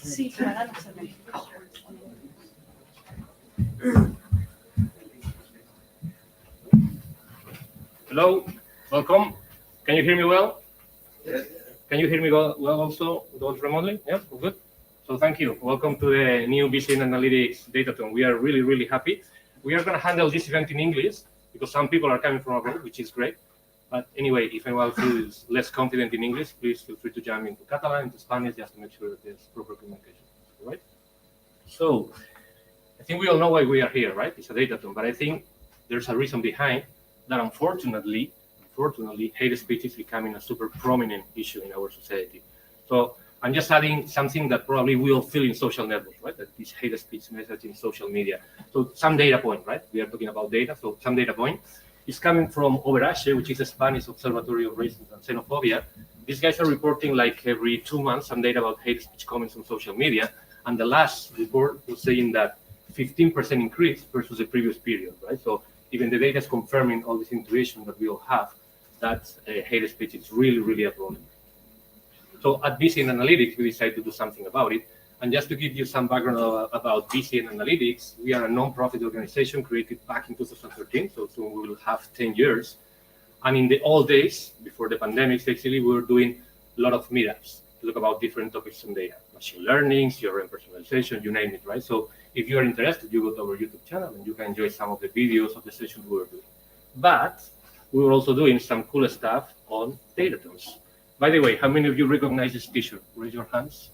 Sí, para Hello, welcome. Can you hear me well? Yes. Can you hear me well also, those remotely? Yeah, good. So thank you. Welcome to the new BCN Analytics Datathon. We are really, really happy. We are going to handle this event in English because some people are coming from abroad, which is great. But anyway, if anyone feels less confident in English, please feel free to jump into Catalan, into Spanish, just to make sure that there's proper communication, right? So I think we all know why we are here, right? It's a datathon, but I think there's a reason behind that. Unfortunately, hate speech is becoming a super prominent issue in our society. So I'm just adding something that probably we all feel in social networks, right? That this hate speech message in social media. So some data point, right? We are talking about data, so some data point is coming from Oberache, which is the Spanish Observatory of Racism and Xenophobia. These guys are reporting like every 2 months some data about hate speech comments on social media. And the last report was saying that 15% increase versus the previous period, right? So even the data is confirming all this intuition that we all have, that hate speech is really, really a problem. So at BCN Analytics, we decided to do something about it. And just to give you some background about BCN Analytics, we are a non-profit organization created back in 2013, so soon we will have 10 years. And in the old days, before the pandemic, actually, we were doing a lot of meetups to talk about different topics on data, machine learning, CRM personalization, you name it, right? So if you are interested, you go to our YouTube channel and you can enjoy some of the videos of the sessions we were doing. But we were also doing some cool stuff on datatons. By the way, how many of you recognize this t-shirt? Raise your hands.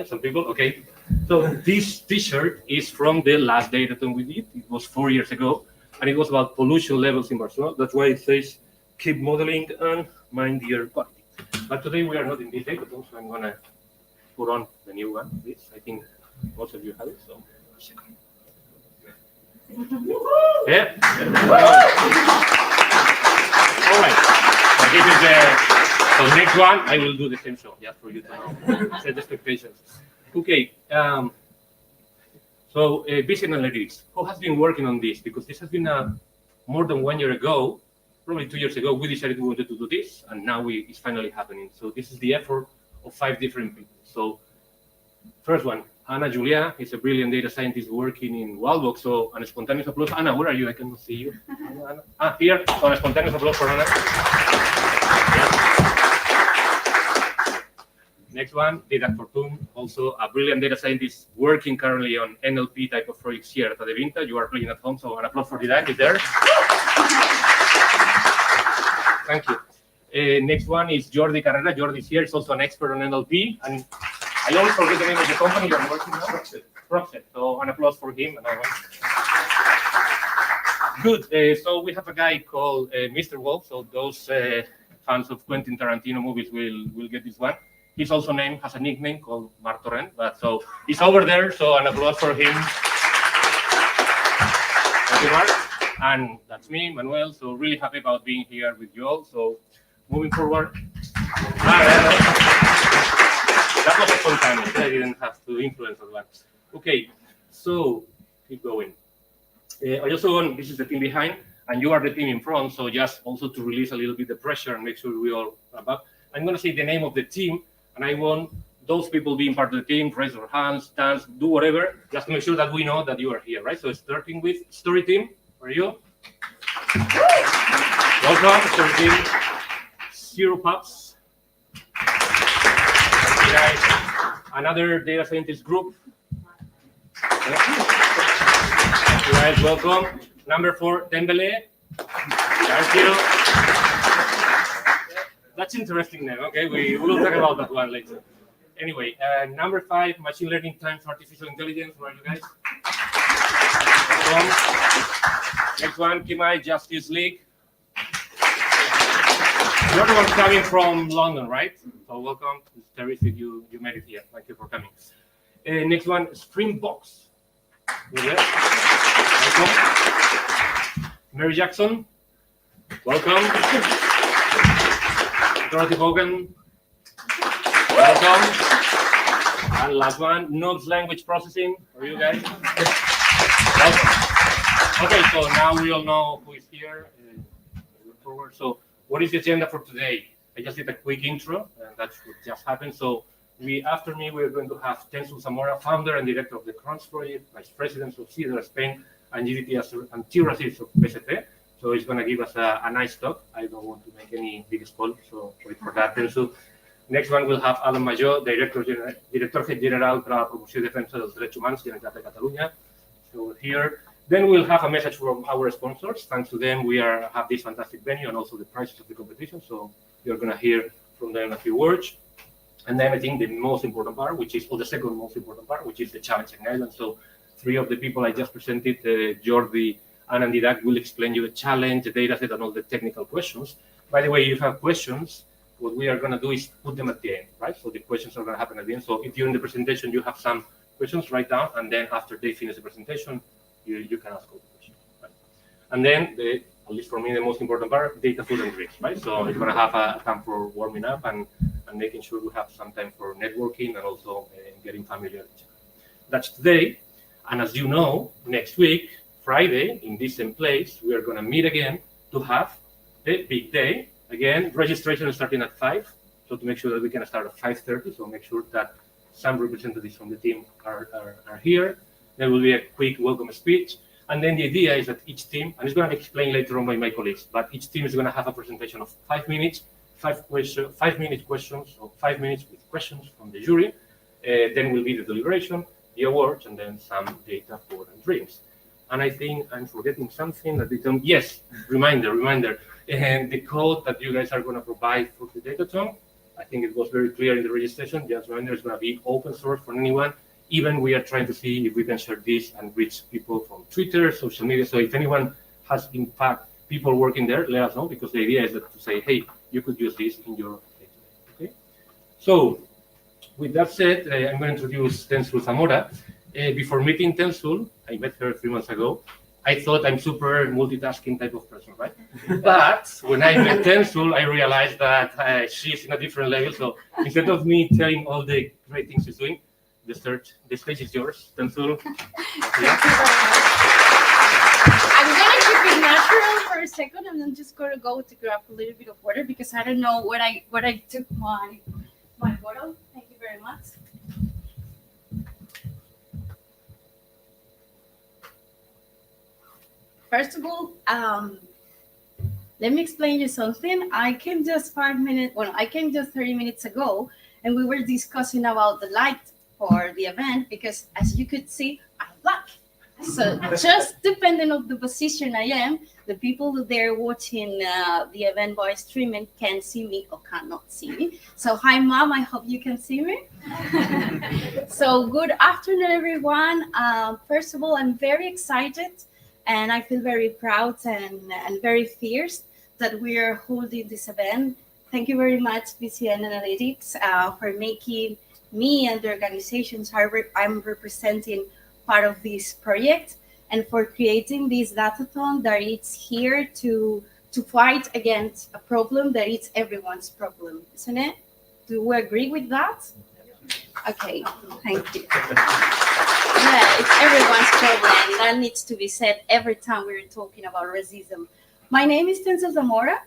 Some people, okay. So this t-shirt is from the last datathon we did. It was 4 years ago, and it was about pollution levels in Barcelona. That's why it says, keep modeling and mind the air quality. But today we are not in this datathon, so I'm gonna put on the new one, please. I think most of you have it, so a second. Yeah. All right. So this is the. So next one, I will do the same show, just for you to know, set expectations. Okay, so BCN Analytics, who has been working on this? Because this has been more than 1 year ago, probably 2 years ago, we decided we wanted to do this, and now it's finally happening. So this is the effort of 5 different people. So first one, Ana Julia is a brilliant data scientist working in Wildbox. So an spontaneous applause. Ana, where are you? I cannot see you. Ana. Here. So a spontaneous applause for Ana. Yeah. Next one, Data Fortune, also a brilliant data scientist working currently on NLP type of projects here at Adevinta. You are playing at home, so an applause for Didac is there. Thank you. Next one is Jordi Carrera. Jordi is here. He's also an expert on NLP. And I always forget the name of the company you're working on. Proxet. So an applause for him. Good. So we have a guy called Mr. Wolf. So those fans of Quentin Tarantino movies will get this one. He's also has a nickname called Martorren, but so he's over there, so an applause for him. Thank you, Mark. And that's me, Manuel, so really happy about being here with you all. So moving forward. That was a fun time, I didn't have to influence on that. Okay, so keep going. I also want, this is the team behind, and you are the team in front, so just also to release a little bit the pressure and make sure we all wrap up. I'm gonna say the name of the team, and I want those people being part of the team, raise their hands, dance, do whatever, just to make sure that we know that you are here, right? So starting with Story Team, where are you? Welcome, Story Team. Zero Pups. Guys. Another data scientist group. You guys, welcome. Number 4, Dembele. Thank you. That's interesting name. Okay, we will talk about that one later. Anyway, number 5, machine learning times artificial intelligence. Where are you guys? Next one, Kimai, Justice League. You're the one coming from London, right? So welcome. It's terrific you made it here. Thank you for coming. Next one, Springboks. Welcome. Mary Jackson. Welcome. Dorothy Hogan. Welcome. And last one, Nodes Language Processing. Are you guys? Welcome. Okay, so now we all know who is here. Forward. So what is the agenda for today? I just did a quick intro, and that's what just happened. So after me, we're going to have Tensul Zamora, founder and director of the Crunch Project, vice president of CIDR Spain, and GDT anti-racist of Este. So he's going to give us a nice talk. I don't want to make any big spoil, so wait for that, Tensul. Next one, we'll have Adam Major, Director General para la Promoció y Defensa dels Drets Humans, Generalitat de Catalunya. So here. Then we'll have a message from our sponsors. Thanks to them, we have this fantastic venue and also the prizes of the competition. So you're going to hear from them a few words. And then I think the most important part, or the second most important part, which is the challenging island. So 3 of the people I just presented, Jordi and Didac, will explain you the challenge, the data set, and all the technical questions. By the way, if you have questions, what we are going to do is put them at the end, right? So the questions are going to happen at the end. So if during the presentation you have some questions, write down, and then after they finish the presentation, you can ask all the questions, right? And then, at least for me, the most important part, data, food, and drinks, right? So we're going to have a time for warming up and making sure we have some time for networking and also getting familiar with each other. That's today. And as you know, next week, Friday, in this same place, we are going to meet again to have the big day. Again, registration is starting at 5, so to make sure that we can start at 5:30. So make sure that some representatives from the team are here. There will be a quick welcome speech. And then the idea is that each team, and it's going to be explained later on by my colleagues, but each team is going to have a presentation of 5 minutes, 5-minute questions, or 5 minutes with questions from the jury. Then will be the deliberation, the awards, and then some data, food, and drinks. And I think I'm forgetting something that they don't. Yes, reminder. And the code that you guys are going to provide for the datathon, I think it was very clear in the registration. Just reminder, it's going to be open source for anyone. Even we are trying to see if we can share this and reach people from Twitter, social media. So if anyone has, in fact, people working there, let us know, because the idea is that to say, hey, you could use this in your day-to-day. Okay? So with that said, I'm going to introduce Tensul Zamora. Before meeting Tensul, I met her 3 months ago. I thought I'm super multitasking type of person, right? But when I met Tensul, I realized that she's in a different level. So instead of me telling all the great things she's doing, the stage is yours, Tensul. Yeah. I'm gonna keep it natural for a second, and I'm just gonna go to grab a little bit of water because I don't know what I took my bottle. Thank you very much. First of all, let me explain you something. I came just 30 minutes ago, and we were discussing about the light for the event because, as you could see, I'm black. So just depending on the position I am, the people that they're watching the event by streaming can see me or cannot see me. So hi, Mom. I hope you can see me. So good afternoon, everyone. First of all, I'm very excited. And I feel very proud and very fierce that we are holding this event. Thank you very much, BCN Analytics, for making me and the organizations I'm representing part of this project, and for creating this datathon that is here to fight against a problem that is everyone's problem, isn't it? Do we agree with that? Okay, thank you. Yeah, it's everyone's problem. That needs to be said every time we're talking about racism. My name is Tensul Zamora.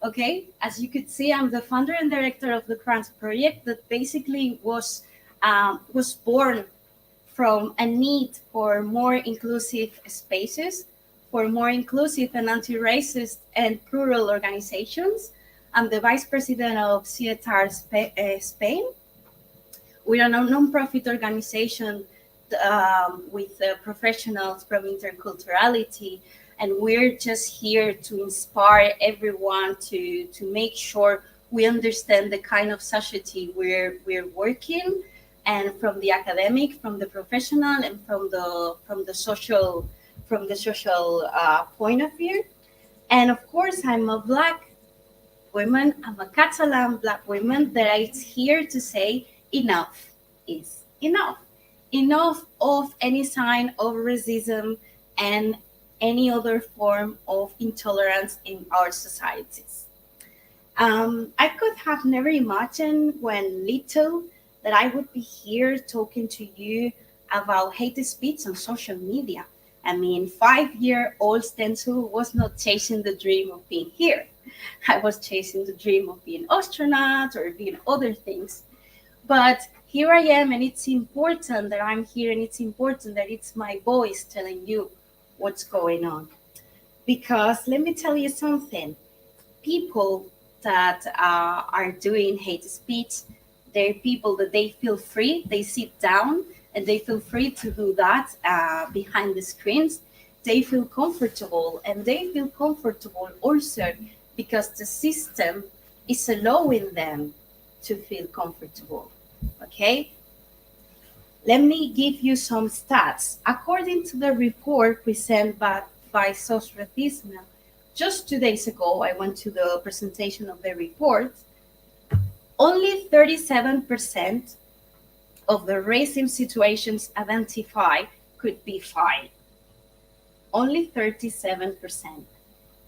Okay, as you could see, I'm the founder and director of the Crunch Project that basically was born from a need for more inclusive spaces, for more inclusive and anti-racist and plural organizations. I'm the vice president of CIDR Spain. We are a non-profit organization with professionals from interculturality, and we're just here to inspire everyone to make sure we understand the kind of society we're working, and from the academic, from the professional, and from the social point of view. And of course, I'm a black woman. I'm a Catalan black woman that is here to say enough is enough. Enough of any sign of racism and any other form of intolerance in our societies. I could have never imagined when little that I would be here talking to you about hate speech on social media. I mean, 5-year-old Tensul was not chasing the dream of being here. I was chasing the dream of being astronaut or being other things. But here I am, and it's important that I'm here, and it's important that it's my voice telling you what's going on. Because let me tell you something, people that are doing hate speech, they're people that they feel free, they sit down and they feel free to do that behind the screens. They feel comfortable, and they feel comfortable also because the system is allowing them to feel comfortable. Okay? Let me give you some stats. According to the report presented by Racistas, just 2 days ago, I went to the presentation of the report. Only 37% of the racism situations identified could be filed. Only 37%.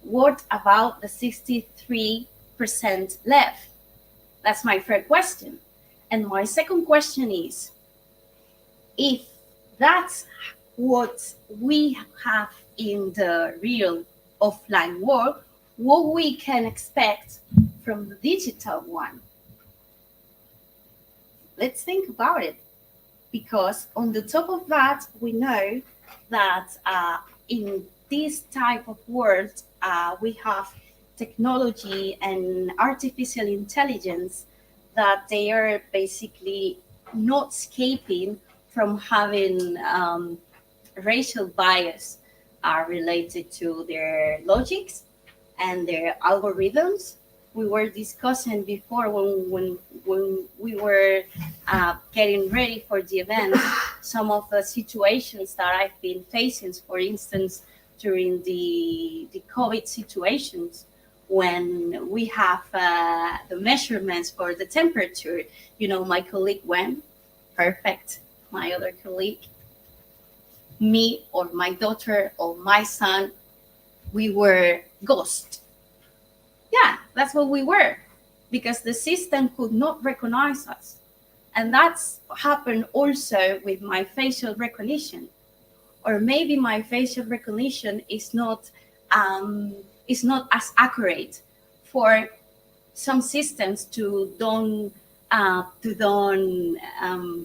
What about the 63% left? That's my first question. And my second question is, if that's what we have in the real offline world, what we can expect from the digital one? Let's think about it. Because on the top of that, we know that in this type of world, we have technology and artificial intelligence that they are basically not escaping from having racial bias related to their logics and their algorithms. We were discussing before when we were getting ready for the event some of the situations that I've been facing, for instance, during the COVID situations when we have the measurements for the temperature. You know, my colleague went, perfect. My other colleague, me or my daughter or my son, we were ghost. Yeah, that's what we were, because the system could not recognize us. And that's happened also with my facial recognition. Or maybe my facial recognition is not as accurate for some systems to don't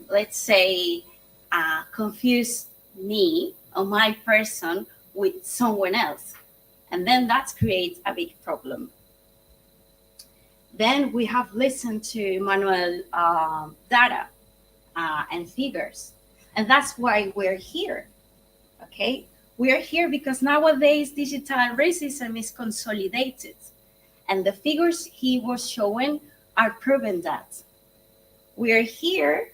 let's say confuse me or my person with someone else, and then that creates a big problem. Then we have listened to manual data and figures, and that's why we're here. Okay, we're here because nowadays digital racism is consolidated, and the figures he was showing are proving that. We're here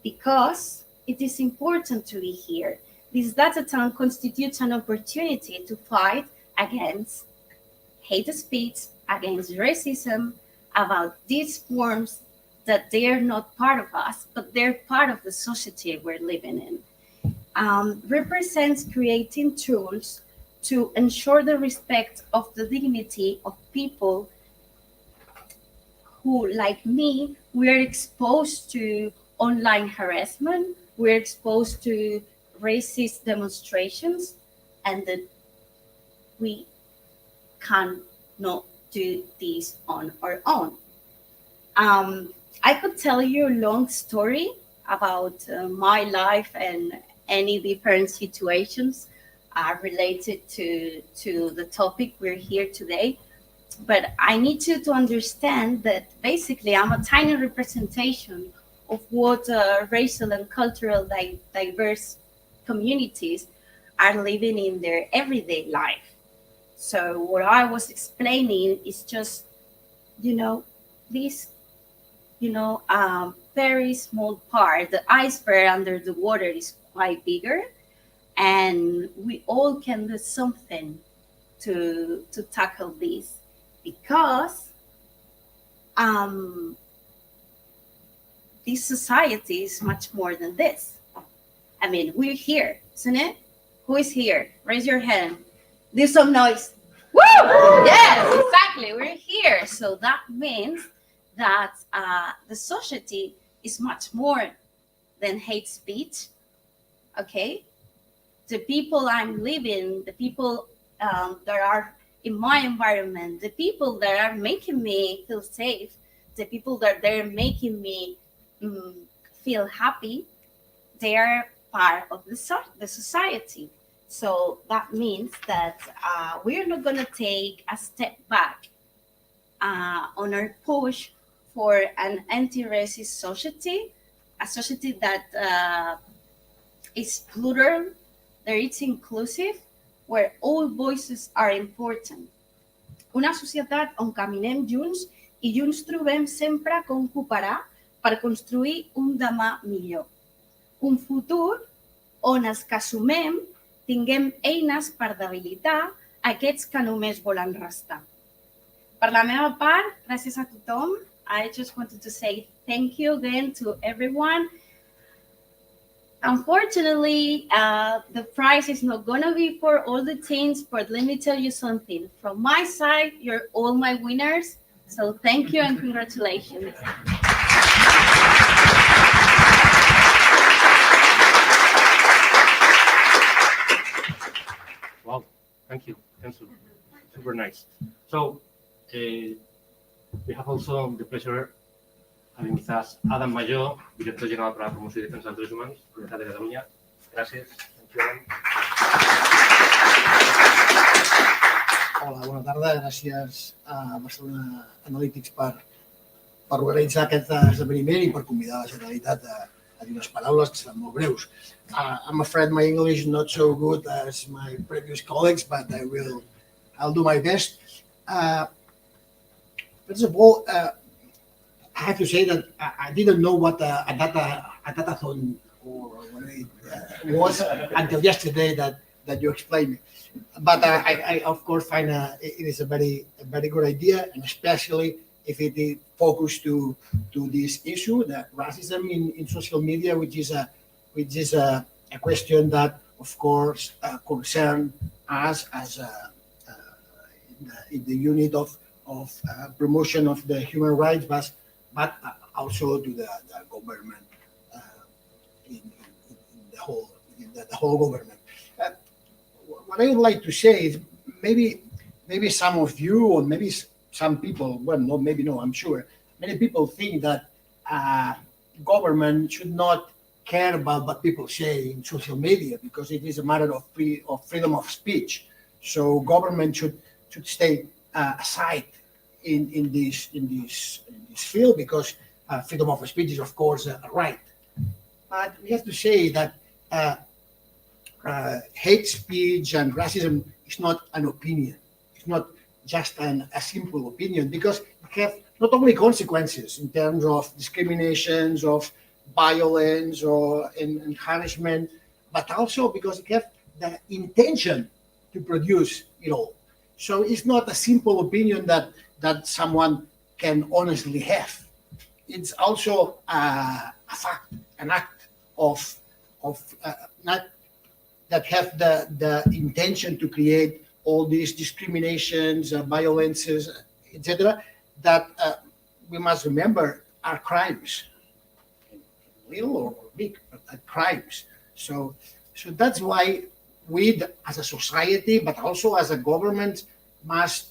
because it is important to be here. This datathon constitutes an opportunity to fight against hate speech, against racism, about these forms that they're not part of us, but they're part of the society we're living in. Represents creating tools to ensure the respect of the dignity of people who, like me, we're exposed to online harassment, we're exposed to racist demonstrations, and that we cannot do this on our own. I could tell you a long story about my life and any different situations related to the topic we're here today. But I need you to understand that basically I'm a tiny representation of what racial and cultural diverse communities are living in their everyday life. So what I was explaining is just, this, very small part. The iceberg under the water is quite bigger, and we all can do something to tackle this, because this society is much more than this. I mean, we're here, isn't it? Who is here? Raise your hand. Do some noise. Woo! Yes, exactly. We're here. So that means that the society is much more than hate speech. Okay? The people I'm living, the people that are in my environment, the people that are making me feel safe, the people that they're making me feel happy, they are part of the society. So that means that we're not going to take a step back on our push for an anti-racist society, a society that is plural, that it's inclusive, where all voices are important. Una societat on caminem junts i junts trobem sempre com cooperar per construir un demà millor. Un futur on els que sumem tinguem eines per debilitar aquests que només volen restar. Per la meva part, gràcies a tothom. I just wanted to say thank you again to everyone. Unfortunately, the prize is not going to be for all the teams, but let me tell you something. From my side, you're all my winners. So thank you and congratulations. Wow, thank you. Super nice. So, we have also the pleasure having with us Adam Major, director general para la promoció i defensa dels drets humans, Universitat de Catalunya. Gràcies. Hola, bona tarda. Gràcies a Barcelona Analytics per organitzar aquest esdeveniment i per convidar la Generalitat a dir unes paraules que seran molt breus. I'm afraid my English is not so good as my previous colleagues, but I'll do my best. First of all, I have to say that I didn't know what a datathon or what it was until yesterday that you explained it. But I of course find it is a very good idea, and especially if it is focused to this issue, that racism in social media, which is a question that of course concern us as in the unit of promotion of the human rights, but also to the government in the whole government. What I would like to say is maybe some of you, or maybe some people, well, no, maybe no, I'm sure, many people think that government should not care about what people say in social media because it is a matter of freedom of speech. So government should stay aside in this field because freedom of speech is of course a right. But we have to say that hate speech and racism is not an opinion. It's not just a simple opinion because it has not only consequences in terms of discriminations, of violence or encouragement, but also because it has the intention to produce it all. So it's not a simple opinion that someone can honestly have. It's also a fact, an act of not that have the intention to create all these discriminations, violences, etc. That we must remember are crimes, little or big, but crimes. So that's why we, as a society, but also as a government, must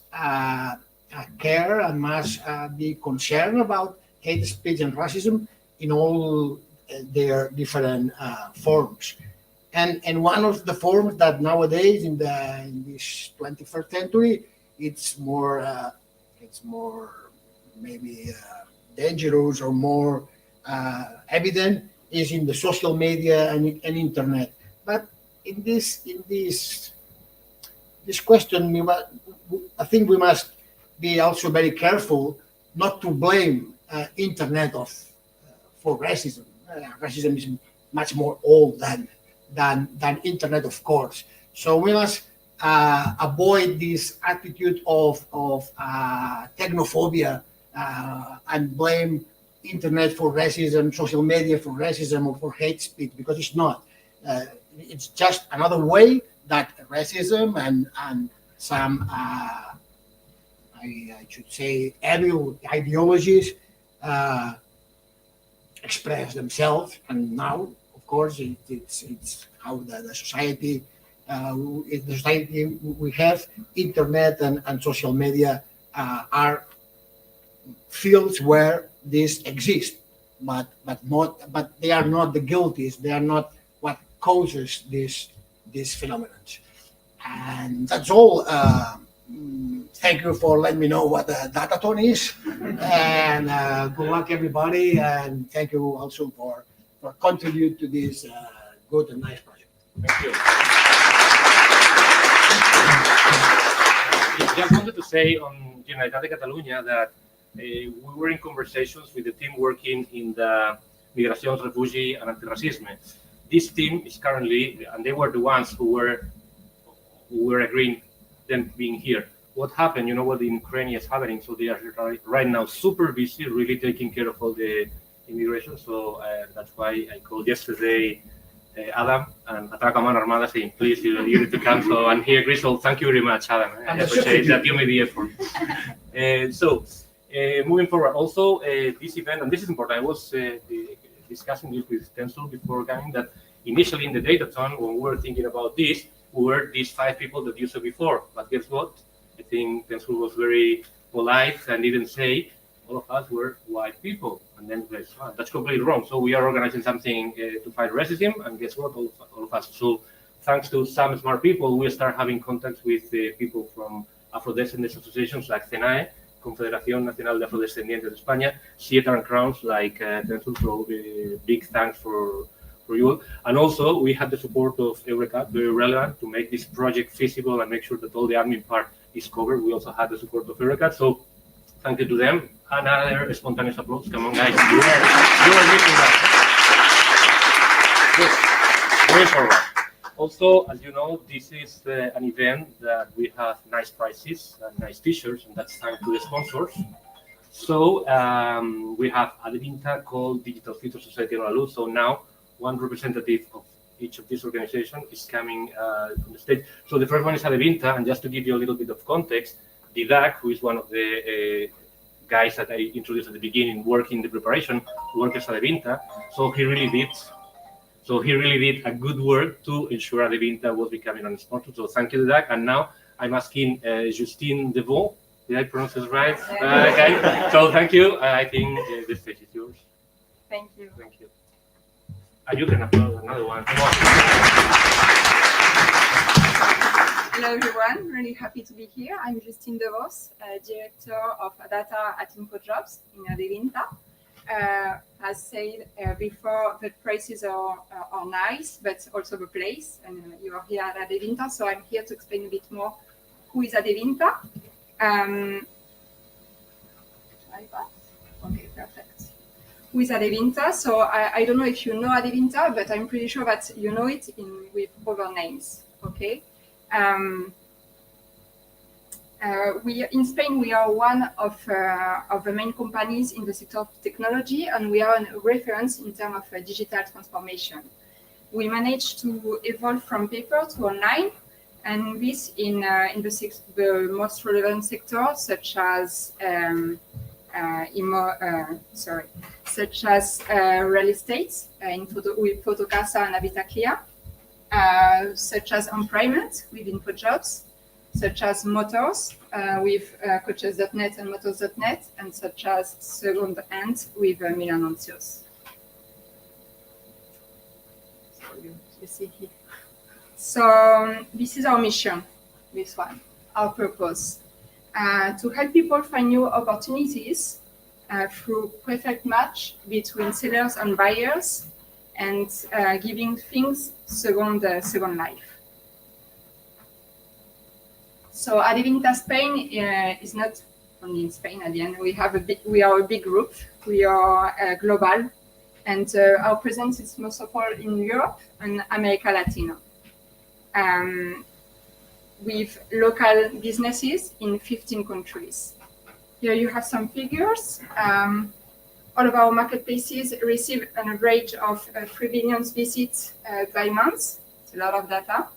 care and must be concerned about hate speech and racism in all their different forms. And one of the forms that nowadays in this 21st century, it's more maybe dangerous or more evident is in the social media and internet. But in this question, I think we must be also very careful not to blame internet for racism. Racism is much more old than internet, of course. So we must avoid this attitude of technophobia and blame internet for racism, social media for racism or for hate speech, because it's not. It's just another way that racism and some I should say evil ideologies express themselves. And now, of course, it's how the society in the society we have, internet and social media are fields where this exists, but they are not the guilties. They are not what causes these phenomena. And that's all. Thank you for letting me know what a datathon is, and good luck everybody. And thank you also for contribute to this good and nice project. Thank you. I just wanted to say on Generalitat de Catalunya that we were in conversations with the team working in the Migracions, Refugi and Anti-Racisme. This team is currently, and they were the ones who were agreeing them being here. What happened, you know what in Ukraine is happening, so they are right now super busy, really taking care of all the immigration. So that's why I called yesterday Adam and Atracaman Armada saying, please, you need to come. So, and he agreed. So thank you very much, Adam. I appreciate that you made the effort. Moving forward, also this event, and this is important, I was discussing this with Tensul before coming, that initially in the datathon, when we were thinking about this, we were these 5 people that you saw before. But guess what? I think Tensul was very polite and didn't say all of us were white people. And then that's completely wrong. So we are organizing something to fight racism, and guess what? All of us. So thanks to some smart people, we start having contacts with people from Afrodescendants associations like CENAE, Confederación Nacional de Afrodescendientes de España, Theater and Crowns like Tensul. So big thanks for you. And also we had the support of Eureka, very relevant, to make this project feasible and make sure that all the admin part is covered. We also had the support of Eureka. So thank you to them. Another spontaneous applause. Come on, guys. You are missing that. Good. Moving forward. Also, as you know, this is an event that we have nice prizes and nice t-shirts, and that's thanks to the sponsors. So we have Adevinta called Digital Future Society on Luz. So now one representative of each of these organizations is coming from the stage. So the first one is Adevinta, and just to give you a little bit of context, Didac, who is one of the guys that I introduced at the beginning, working the preparation, works at Adevinta. So he really did a good work to ensure Adevinta was becoming a sponsor. So thank you, Didac. And now I'm asking Justine Devaux. Did I pronounce it right? Okay. So thank you. I think the stage is yours. Thank you. Thank you. You can upload another one. Come on. Hello everyone, really happy to be here. I'm Justine Devos, Director of Data at InfoJobs in Adevinta. As said before, the prices are nice, but also the place, and you are here at Adevinta, so I'm here to explain a bit more who is Adevinta. Okay, perfect. Who is Adevinta? So I don't know if you know Adevinta, but I'm pretty sure that you know it with other names. Okay. We in Spain, we are one of the main companies in the sector of technology, and we are a reference in terms of digital transformation. We managed to evolve from paper to online, and this in the most relevant sectors such as real estate with Fotocasa and Habitaclia, such as employment with InfoJobs, such as motors with coaches.net and motors.net, and such as second hand with Milan Ancios. So you see here. So this is our mission, this one, our purpose. To help people find new opportunities through perfect match between sellers and buyers, and giving things second life. So Adevinta Spain is not only in Spain. At the end, we are a big group. We are global, and our presence is most of all in Europe and America Latina. With local businesses in 15 countries. Here you have some figures. All of our marketplaces receive an average of 3 billion visits by month. It's a lot of data.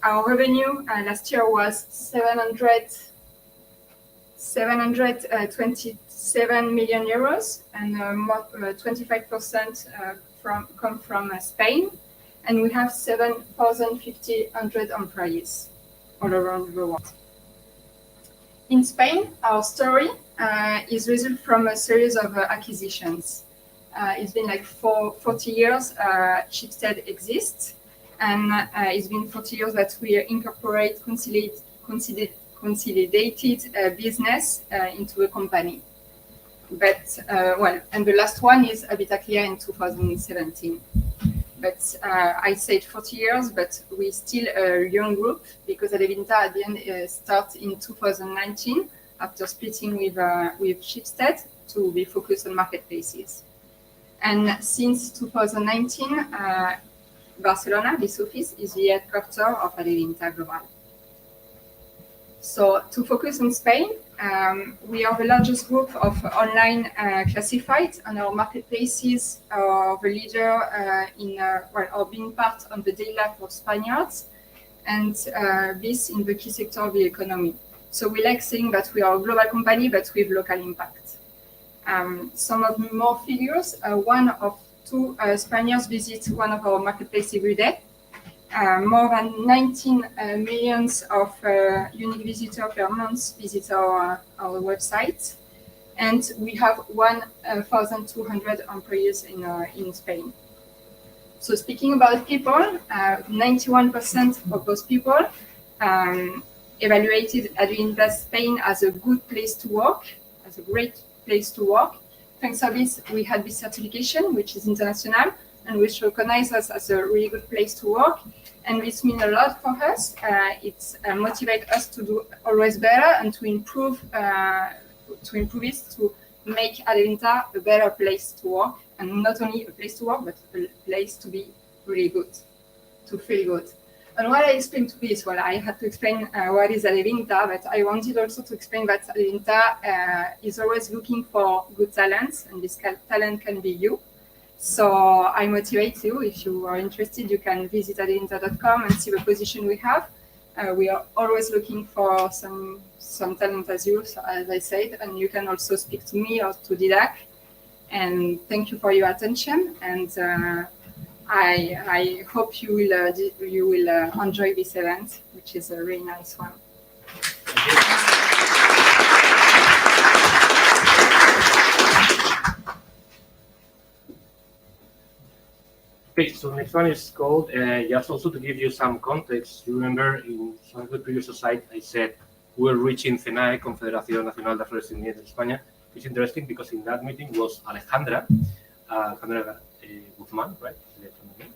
Our revenue last year was 727 million euros, and 25% come from Spain. and we have 7,500 employees all around the world. In Spain, our story is result from a series of acquisitions. It's been like 40 years Schibsted exists, and it's been 40 years that we incorporate consolidated business into a company. But and the last one is Adevinta in 2017. But I said 40 years, but we're still a young group because Adevinta at the end starts in 2019 after splitting with Schibsted to be focused on marketplaces. And since 2019, Barcelona, this office, is the headquarters of Adevinta Global. So to focus on Spain, we are the largest group of online classifieds, and our marketplaces are the leader are being part of the daily life of Spaniards, and this in the key sector of the economy. So we like saying that we are a global company, but with local impact. Some of more figures, 1 of 2 Spaniards visit one of our marketplaces every day. More than 19 millions of unique visitors per month visit our website, and we have 1,200 employees in Spain. So speaking about people, 91% of those people evaluated Adevinta Spain as a good place to work, as a great place to work. Thanks to this, we had this certification, which is international, and which recognizes us as a really good place to work. And this means a lot for us. It motivates us to do always better and to improve it, to make Adevinta a better place to work, and not only a place to work, but a place to be really good, to feel good. And what I explained to this, well, I had to explain what is Adevinta, but I wanted also to explain that Adevinta is always looking for good talents, and this talent can be you. So I motivate you. If you are interested, you can visit adevinta.com and see the position we have. We are always looking for some talent as you, as I said, and you can also speak to me or to Didac. And thank you for your attention. And I hope you will enjoy this event, which is a really nice one. Okay, so next one is called, just also to give you some context, you remember in some of the previous slides I said we're reaching CENAE, Confederación Nacional de Afores Indígenas de España. It's interesting because in that meeting was Alejandra Guzmán, right?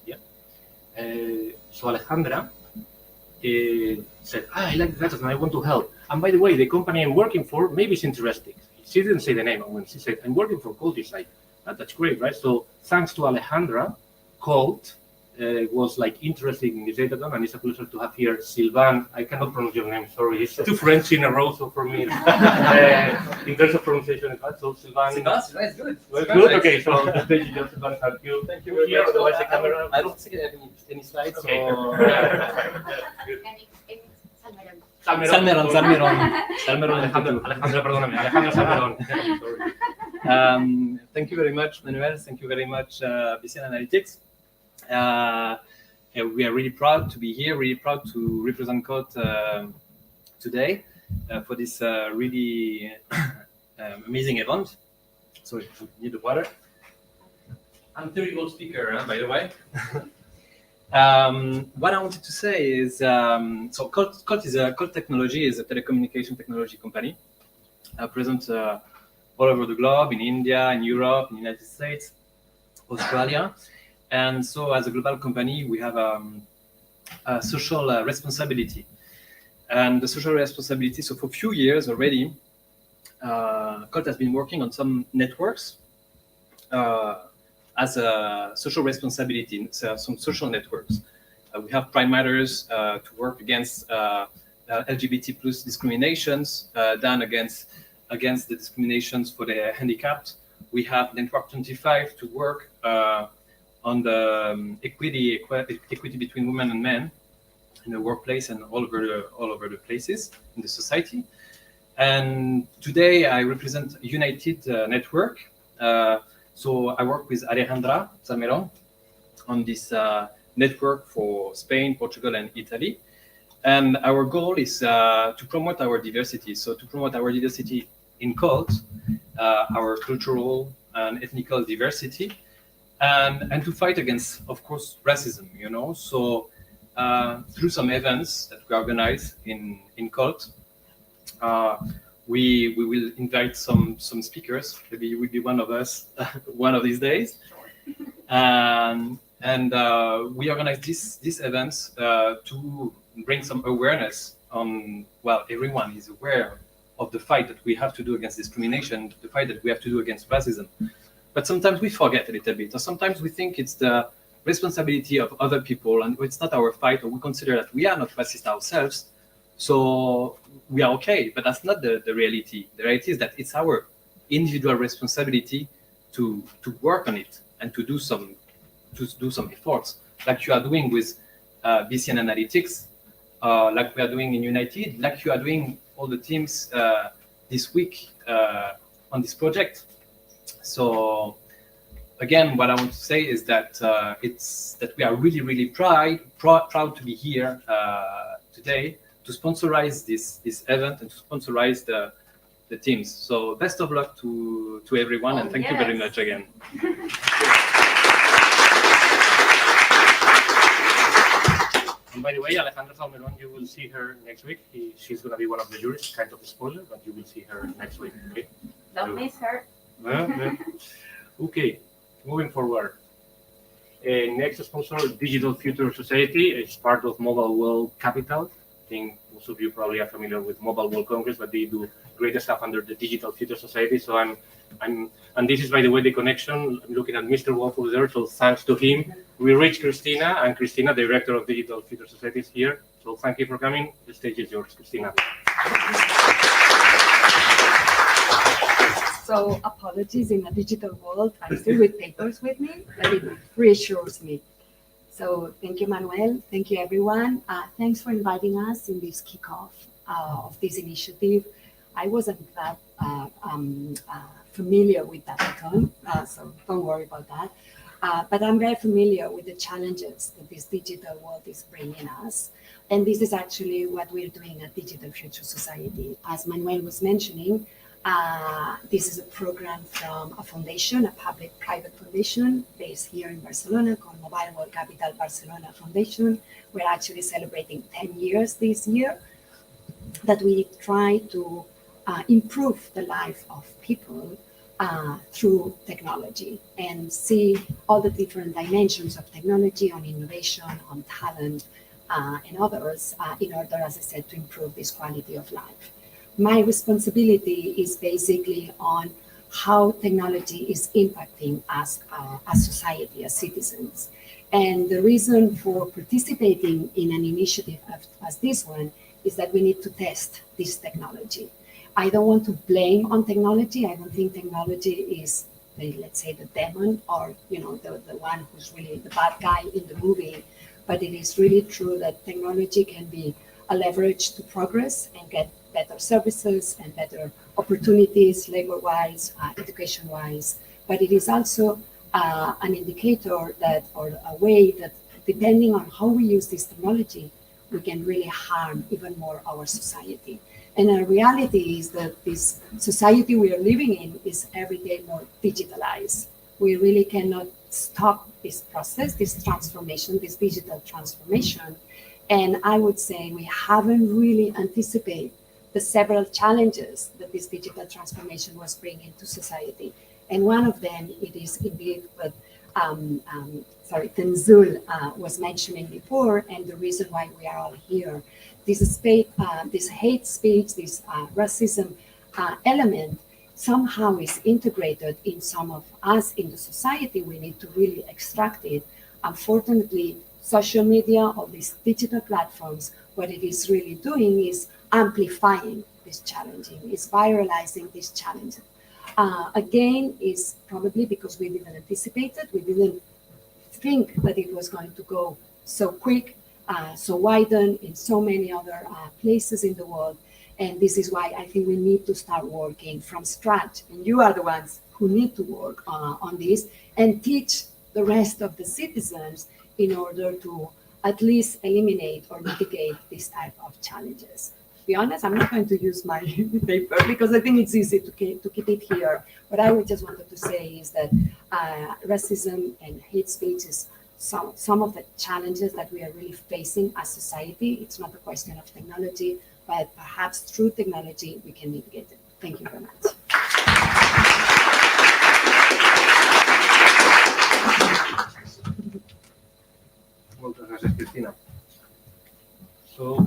Yeah. So Alejandra said, I like the data and I want to help. And by the way, the company I'm working for maybe is interesting. She didn't say the name, and when she said, I'm working for Colt, it's like, that's great, right? So thanks to Alejandra, Colt was like interested in this data, and it's a pleasure to have here Sylvain. I cannot pronounce your name, sorry. It's 2 French in a row, so for me, in terms of pronunciation, so Sylvain. That's good. Well, good. Okay, so the stage is yours, Sylvain. Thank you. Thank you. Here, otherwise the camera. I don't think I have any slides. Okay. Salmeron. Alejandra, perdóname. Alejandra Salmeron. Sorry. Thank you very much, Manuel. Thank you very much, BCN Analytics. We are really proud to be here, really proud to represent Code today for this really amazing event. So if you need the water. I'm a terrible speaker, by the way. What I wanted to say is, so Code Technology is a telecommunication technology company present all over the globe, in India, in Europe, in the United States, Australia. And so as a global company, we have a social responsibility. And the social responsibility, so for a few years already, Code has been working on some networks as a social responsibility, so some social networks. We have Pride Matters to work against LGBT plus discriminations, done against the discriminations for the handicapped. We have Network 25 to work on the equity between women and men in the workplace and all over the places in the society. And today I represent a United Network. So I work with Alejandra Salmeron on this network for Spain, Portugal, and Italy. And our goal is to promote our diversity. So to promote our diversity in cult, our cultural and ethnical diversity, and to fight against, of course, racism, you know. So through some events that we organize in cult, we will invite some speakers. Maybe you will be one of us one of these days. And we organize these events to bring some awareness on, well, everyone is aware of the fight that we have to do against discrimination, the fight that we have to do against racism. But sometimes we forget a little bit, or sometimes we think it's the responsibility of other people and it's not our fight, or we consider that we are not racist ourselves, so we are okay. But that's not the reality. The reality is that it's our individual responsibility to work on it and to do some efforts, like you are doing with BCN Analytics, like we are doing in United, like you are doing all the teams this week on this project. So again, what I want to say is that it's that we are really proud to be here today to sponsorize this event and to sponsorize the teams. So best of luck to everyone, and thank you very much again. And by the way, Alejandra Salmerón, you will see her next week. She's going to be one of the jurists, kind of a spoiler, but you will see her next week. Okay. Don't miss her. Okay, moving forward. Next sponsor, Digital Future Society. It's part of Mobile World Capital. I think most of you probably are familiar with Mobile World Congress, but they do great stuff under the Digital Future Society. So and this is, by the way, the connection. I'm looking at Mr. Wolf over there. So thanks to him, we reached Christina, and Christina, director of Digital Future Society, is here. So thank you for coming. The stage is yours, Christina. So apologies, in a digital world, I'm still with papers with me, but it reassures me. So thank you, Manuel. Thank you, everyone. Thanks for inviting us in this kickoff of this initiative. I wasn't that familiar with that term, so don't worry about that. But I'm very familiar with the challenges that this digital world is bringing us. And this is actually what we're doing at Digital Future Society. As Manuel was mentioning, this is a program from a foundation, a public-private foundation based here in Barcelona called Mobile World Capital Barcelona Foundation. We're actually celebrating 10 years this year that we try to improve the life of people through technology and see all the different dimensions of technology on innovation, on talent, and others in order, as I said, to improve this quality of life. My responsibility is basically on how technology is impacting us as society, as citizens. And the reason for participating in an initiative as this one is that we need to test this technology. I don't want to blame on technology. I don't think technology is, let's say, the demon or the one who's really the bad guy in the movie. But it is really true that technology can be a leverage to progress and get better services and better opportunities, labor-wise, education-wise. But it is also an indicator that, or a way that, depending on how we use this technology, we can really harm even more our society. And the reality is that this society we are living in is every day more digitalized. We really cannot stop this process, this transformation, this digital transformation. And I would say we haven't really anticipated the several challenges that this digital transformation was bringing to society. And one of them, it is indeed what Tenzul was mentioning before, and the reason why we are all here. This hate speech, this racism element somehow is integrated in some of us in the society. We need to really extract it. Unfortunately, social media, all these digital platforms, what it is really doing is amplifying this challenging, is viralizing this challenge. Again, is probably because we didn't anticipate it. We didn't think that it was going to go so quick, so widen in so many other places in the world. And this is why I think we need to start working from scratch. And you are the ones who need to work on this and teach the rest of the citizens in order to at least eliminate or mitigate this type of challenges. To be honest, I'm not going to use my paper because I think it's easy to keep it here. What I would just wanted to say is that racism and hate speech is some of the challenges that we are really facing as society. It's not a question of technology, but perhaps through technology we can mitigate it. Thank you very much. Muchas gracias, Cristina. So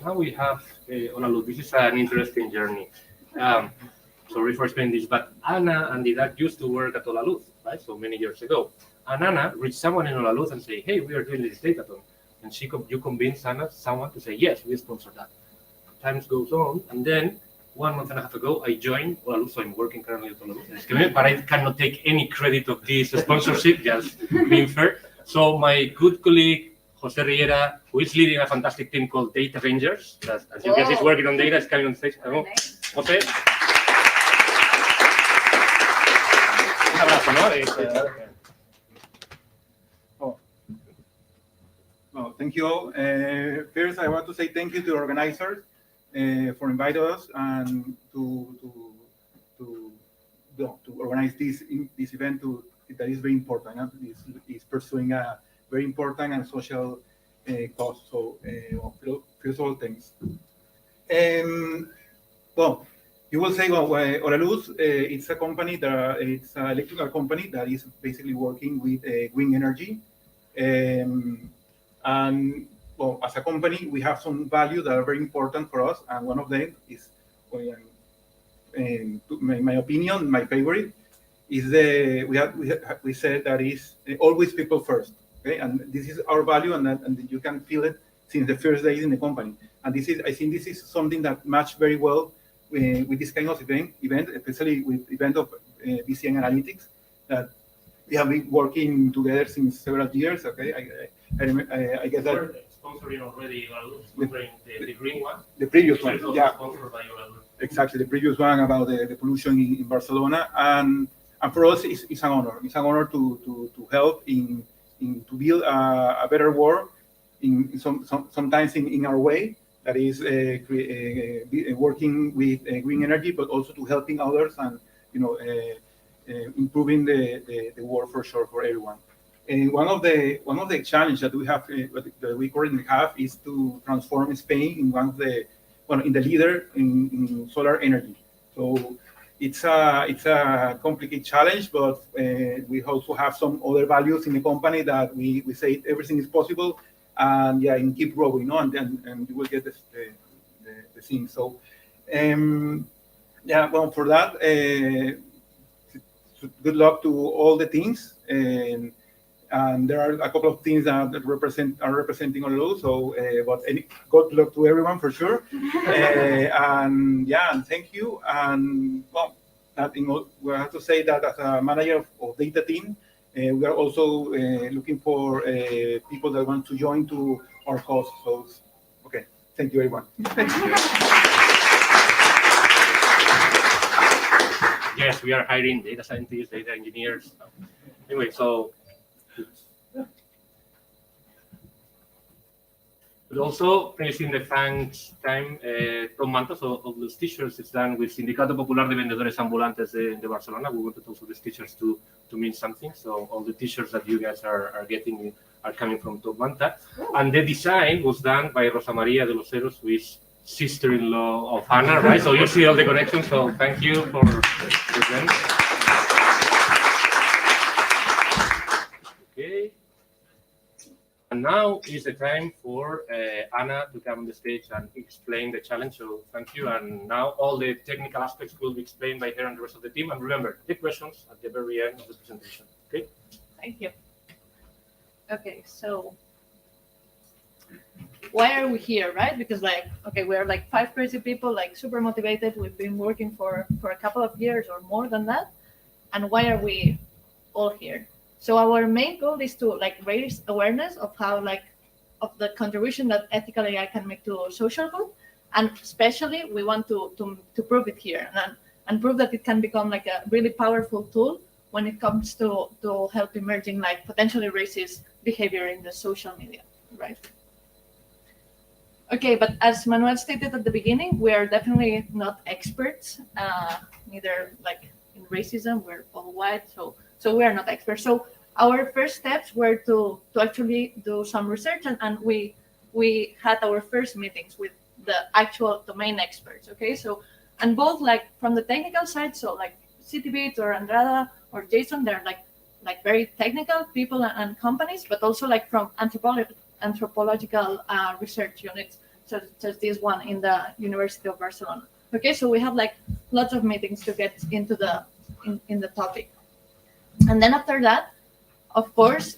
now we have Olalu. This is an interesting journey. Sorry for explaining this, but Anna and Didac used to work at Olalu, right? So many years ago. And Anna reached someone in Olalu and say, "Hey, we are doing this datathon," and you convinced someone to say, "Yes, we sponsor that." Times goes on, and then 1 month and a half ago, I joined Olalu, so I'm working currently at Olalu, but I cannot take any credit of this sponsorship, just being fair. So my good colleague, Jose Riera, who is leading a fantastic team called Data Rangers, that, as you can see, is working on data, is coming on stage. Hello. Jose. Un abrazo, ¿no? Well, thank you all. First, I want to say thank you to the organizers for inviting us and to organize this event that is very important. Is pursuing a very important and social cause. So, first of all, thanks. Well, you will say, well, Olalu, it's a company it's an electrical company that is basically working with green energy. And well, as a company, we have some values that are very important for us, and one of them is, in my opinion, my favorite is we said that is always people first. Okay, and this is our value, and you can feel it since the first days in the company. And I think this is something that matches very well with this kind of event, especially with event of BCN Analytics that we have been working together since several years. Okay, I guess that we're sponsoring already the green one. The previous one, yeah, sponsored by Olalu. Exactly, the previous one about the pollution in Barcelona, and for us it's an honor. It's an honor to help to build a better world sometimes in our way. That is working with green energy, but also to helping others and improving the world for sure for everyone. And one of the challenges that we have that we currently have is to transform Spain in the leader in solar energy. So it's a complicated challenge, but we also have some other values in the company that we say everything is possible, and and keep growing, and you will get the thing. So well, for that, good luck to all the teams. And there are a couple of things that are representing Olalu. So, but good luck to everyone for sure. And thank you. And well, we have to say that as a manager of data team, we are also looking for people that want to join to our cause. So, okay, thank you, everyone. Yes, we are hiring data scientists, data engineers. Anyway, so. But also, finishing the thanks time, Tom Mantos of los t-shirts is done with Sindicato Popular de Vendedores Ambulantes de Barcelona. We wanted also these t-shirts to mean something. So all the t-shirts that you guys are getting are coming from Tom Manta. And the design was done by Rosa Maria de los Heros, who is sister-in-law of Anna, right? So you see all the connections. So thank you for them. Okay. And now is the time for Anna to come on the stage and explain the challenge. So thank you. And now all the technical aspects will be explained by her and the rest of the team. And remember, the questions at the very end of the presentation. Okay? Thank you. Okay, so why are we here, right? Because we're like 5 crazy people, super motivated. We've been working for a couple of years or more than that. And why are we all here? So our main goal is to raise awareness of how of the contribution that ethical AI can make to social good, and especially we want to prove it here and prove that it can become a really powerful tool when it comes to help emerging potentially racist behavior in the social media, right? Okay, but as Manuel stated at the beginning, we are definitely not experts, neither like in racism. We're all white, so we are not experts. So our first steps were to actually do some research, and we had our first meetings with the actual domain experts. Okay, so and both like from the technical side, so like CTBit or Andrada or Jason, they're like very technical people and companies, but also like from anthropological research units, such as this one in the University of Barcelona. Okay, so we have like lots of meetings to get into the in the topic, and then after that, of course,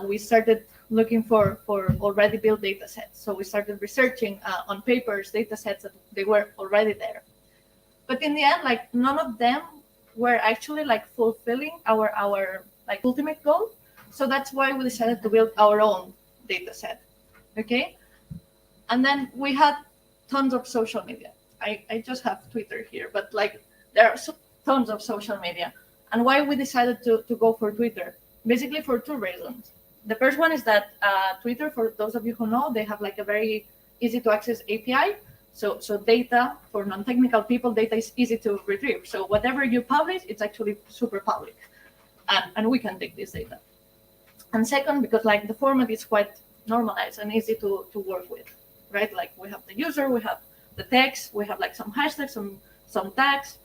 we started looking for already built data sets. So we started researching on papers, data sets that they were already there. But in the end, like none of them were actually like fulfilling our like ultimate goal. So that's why we decided to build our own data set. Okay. And then we had tons of social media. I just have Twitter here, but like there are tons of social media. And why we decided to go for Twitter? Basically for two reasons. The first one is that Twitter, for those of you who know, they have like a very easy to access API. So data for non-technical people, data is easy to retrieve. So whatever you publish, it's actually super public, and we can take this data. And second, because like the format is quite normalized and easy to work with, right? Like we have the user, we have the text, we have like some hashtags, some tags,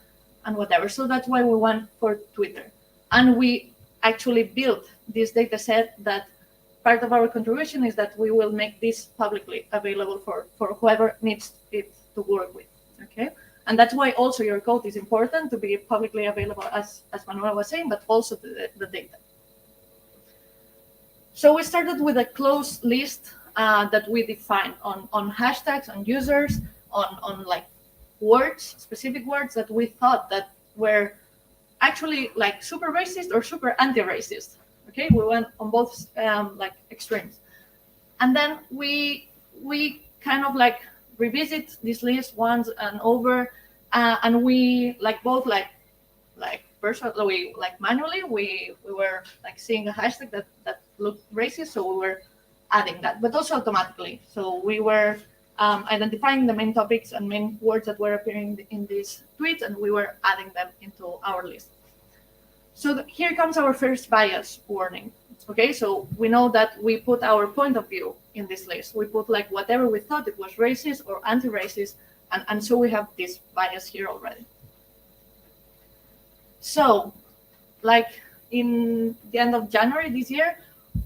and whatever. So that's why we went for Twitter, and we actually built this data set that part of our contribution is that we will make this publicly available for whoever needs it to work with, okay? And that's why also your code is important to be publicly available, as Manuel was saying, but also the data. So we started with a closed list that we defined on hashtags, on users, on like words, specific words that we thought that were actually like super racist or super anti-racist. Okay, we went on both like extremes, and then we kind of like revisit this list once and over, and we like both like personally, like manually, we were like seeing a hashtag that looked racist, so we were adding that, but also automatically. So we were identifying the main topics and main words that were appearing in these tweets, and we were adding them into our list. So here comes our first bias warning. Okay, so we know that we put our point of view in this list. We put like whatever we thought it was racist or anti-racist, and so we have this bias here already. So, like in the end of January this year,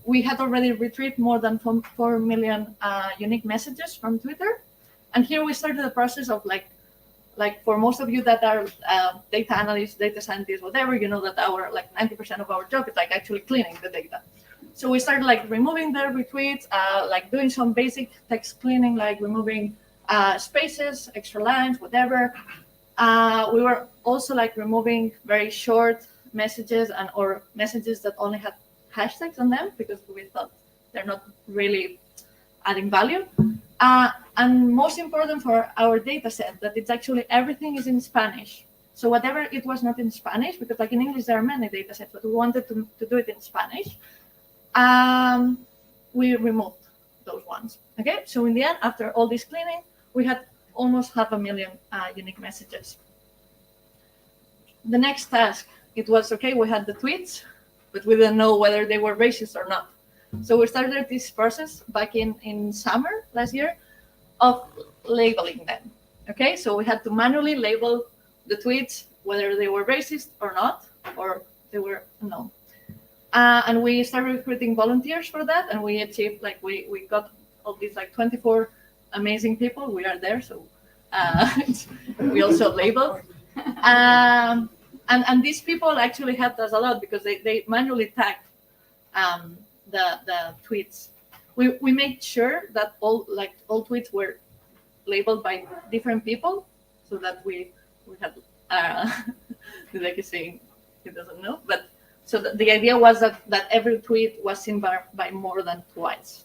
we had already retrieved more than 4 million unique messages from Twitter. And here we started the process of like for most of you that are data analysts, data scientists, whatever, you know that our like 90% of our job is like actually cleaning the data. So we started like removing the retweets, like doing some basic text cleaning, like removing spaces, extra lines, whatever. We were also like removing very short messages or messages that only had hashtags on them because we thought they're not really adding value. And most important for our data set, that it's actually everything is in Spanish. So whatever it was not in Spanish, because like in English there are many data sets, but we wanted to do it in Spanish, we removed those ones. Okay, so in the end, after all this cleaning, we had almost 500,000 unique messages. The next task, it was, okay, we had the tweets, but we didn't know whether they were racist or not. So we started this process back in summer last year of labeling them. Okay, so we had to manually label the tweets, whether they were racist or not, or they were no. And we started recruiting volunteers for that, and we achieved, like, we got all these like 24 amazing people. We are there, so we also labeled. And these people actually helped us a lot because they manually tagged the tweets. We made sure that all tweets were labeled by different people, so that we had like he's saying he doesn't know, but so the idea was that every tweet was seen by more than twice.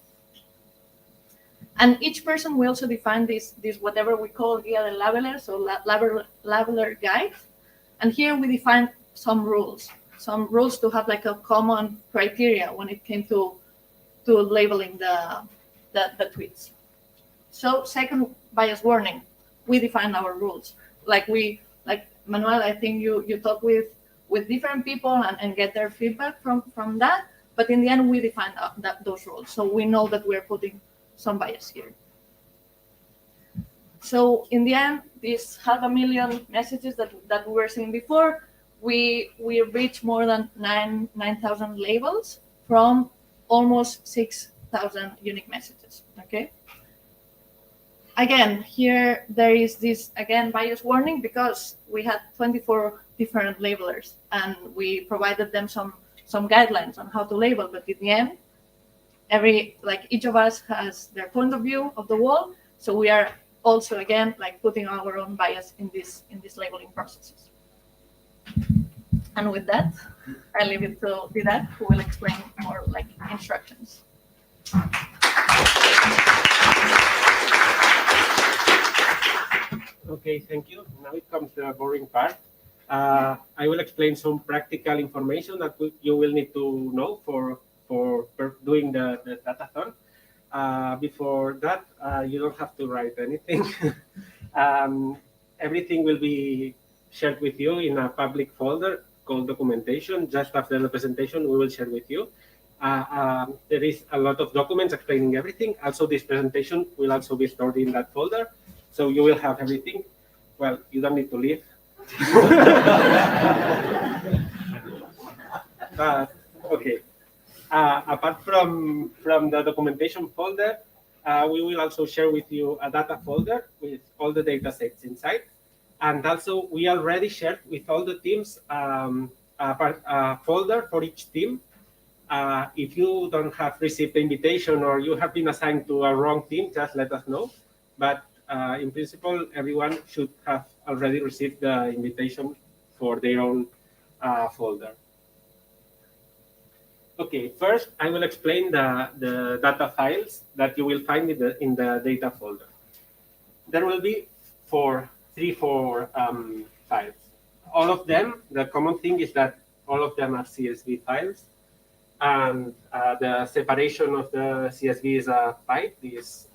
And each person, we also defined this whatever we call Guía del Labeler, so labeler guide. And here we defined some rules to have like a common criteria when it came to to labeling the tweets. So second bias warning, we define our rules. Like Manuel, I think you talk with different people and get their feedback from that. But in the end, we define those rules. So we know that we're putting some bias here. So in the end, these 500,000 messages that we were seeing before, we reached more than 9,000 labels from almost 6,000 unique messages, okay? Again, here there is this, again, bias warning because we had 24 different labelers and we provided them some guidelines on how to label, but in the end, each of us has their point of view of the wall, so we are also, again, putting our own bias in these labeling processes. And with that, I leave it to Didac, who will explain more instructions. Okay, thank you. Now it comes to the boring part. I will explain some practical information that you will need to know for doing the datathon. Before that, you don't have to write anything. Everything will be shared with you in a public folder called documentation. Just after the presentation, we will share with you. There is a lot of documents explaining everything. Also, this presentation will also be stored in that folder. So you will have everything. Well, you don't need to leave. Okay. Apart from the documentation folder, we will also share with you a data folder with all the data sets inside. And also, we already shared with all the teams a folder for each team. If you don't have received the invitation or you have been assigned to a wrong team, just let us know. But in principle, everyone should have already received the invitation for their own folder. Okay, first I will explain the data files that you will find in the data folder. There will be three, four files. All of them, the common thing is that all of them are CSV files. And the separation of the CSV is a pipe, this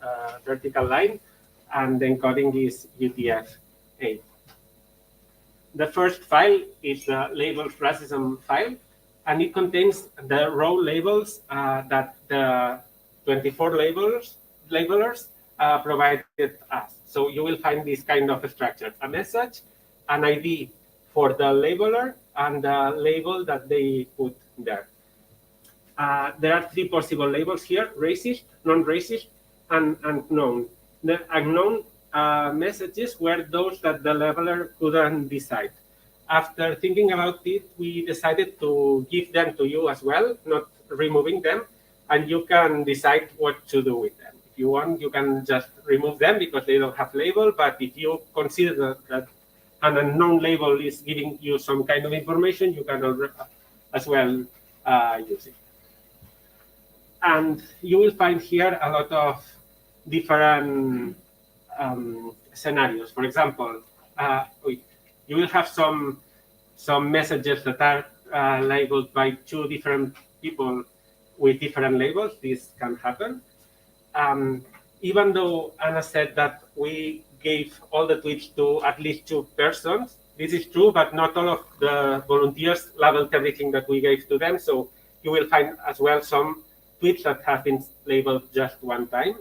vertical line, and the encoding is UTF-8. The first file is the label racism file, and it contains the raw labels that the 24 labelers provided us. So you will find this kind of structure: a message, an ID for the labeler, and the label that they put there. There are three possible labels here: racist, non-racist, and unknown. The unknown messages were those that the labeler couldn't decide. After thinking about it, we decided to give them to you as well, not removing them, and you can decide what to do with them. If you want, you can just remove them because they don't have label, but if you consider that an unknown label is giving you some kind of information, you can as well use it. And you will find here a lot of different scenarios. For example, you will have some messages that are labeled by two different people with different labels. This can happen. Even though Anna said that we gave all the tweets to at least two persons, this is true, but not all of the volunteers labeled everything that we gave to them. So you will find as well some tweets that have been labeled just one time.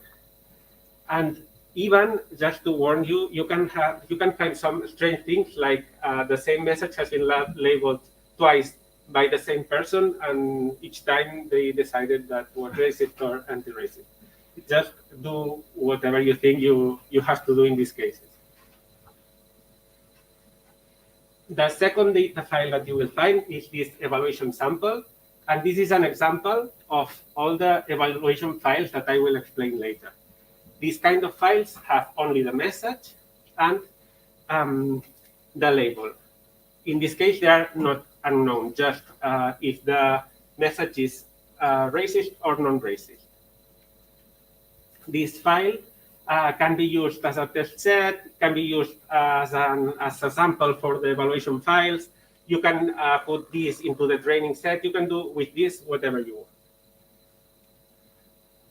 And even just to warn you, you can find some strange things, like the same message has been labeled twice by the same person, and each time they decided that was racist or anti-racist. Just do whatever you think you have to do in these cases. The second data file that you will find is this evaluation sample, and this is an example of all the evaluation files that I will explain later. These kind of files have only the message and the label. In this case, they are not unknown, just if the message is racist or non-racist. This file can be used as a test set, can be used as a sample for the evaluation files. You can put this into the training set. You can do with this whatever you want.